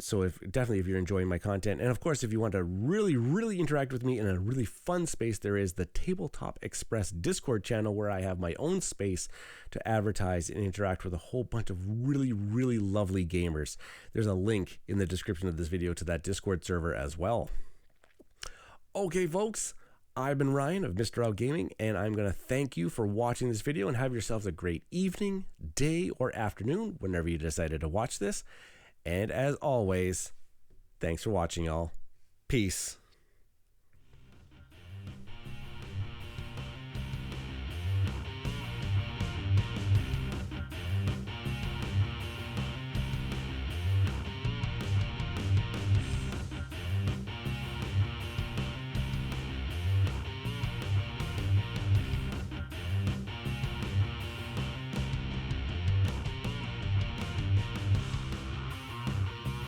So if you're enjoying my content, and of course, if you want to really, really interact with me in a really fun space, there is the Tabletop Express Discord channel where I have my own space to advertise and interact with a whole bunch of really, really lovely gamers. There's a link in the description of this video to that Discord server as well. Okay, folks, I've been Ryan of Mista Rau Gaming, and I'm going to thank you for watching this video, and have yourselves a great evening, day, or afternoon whenever you decided to watch this. And as always, thanks for watching, y'all. Peace.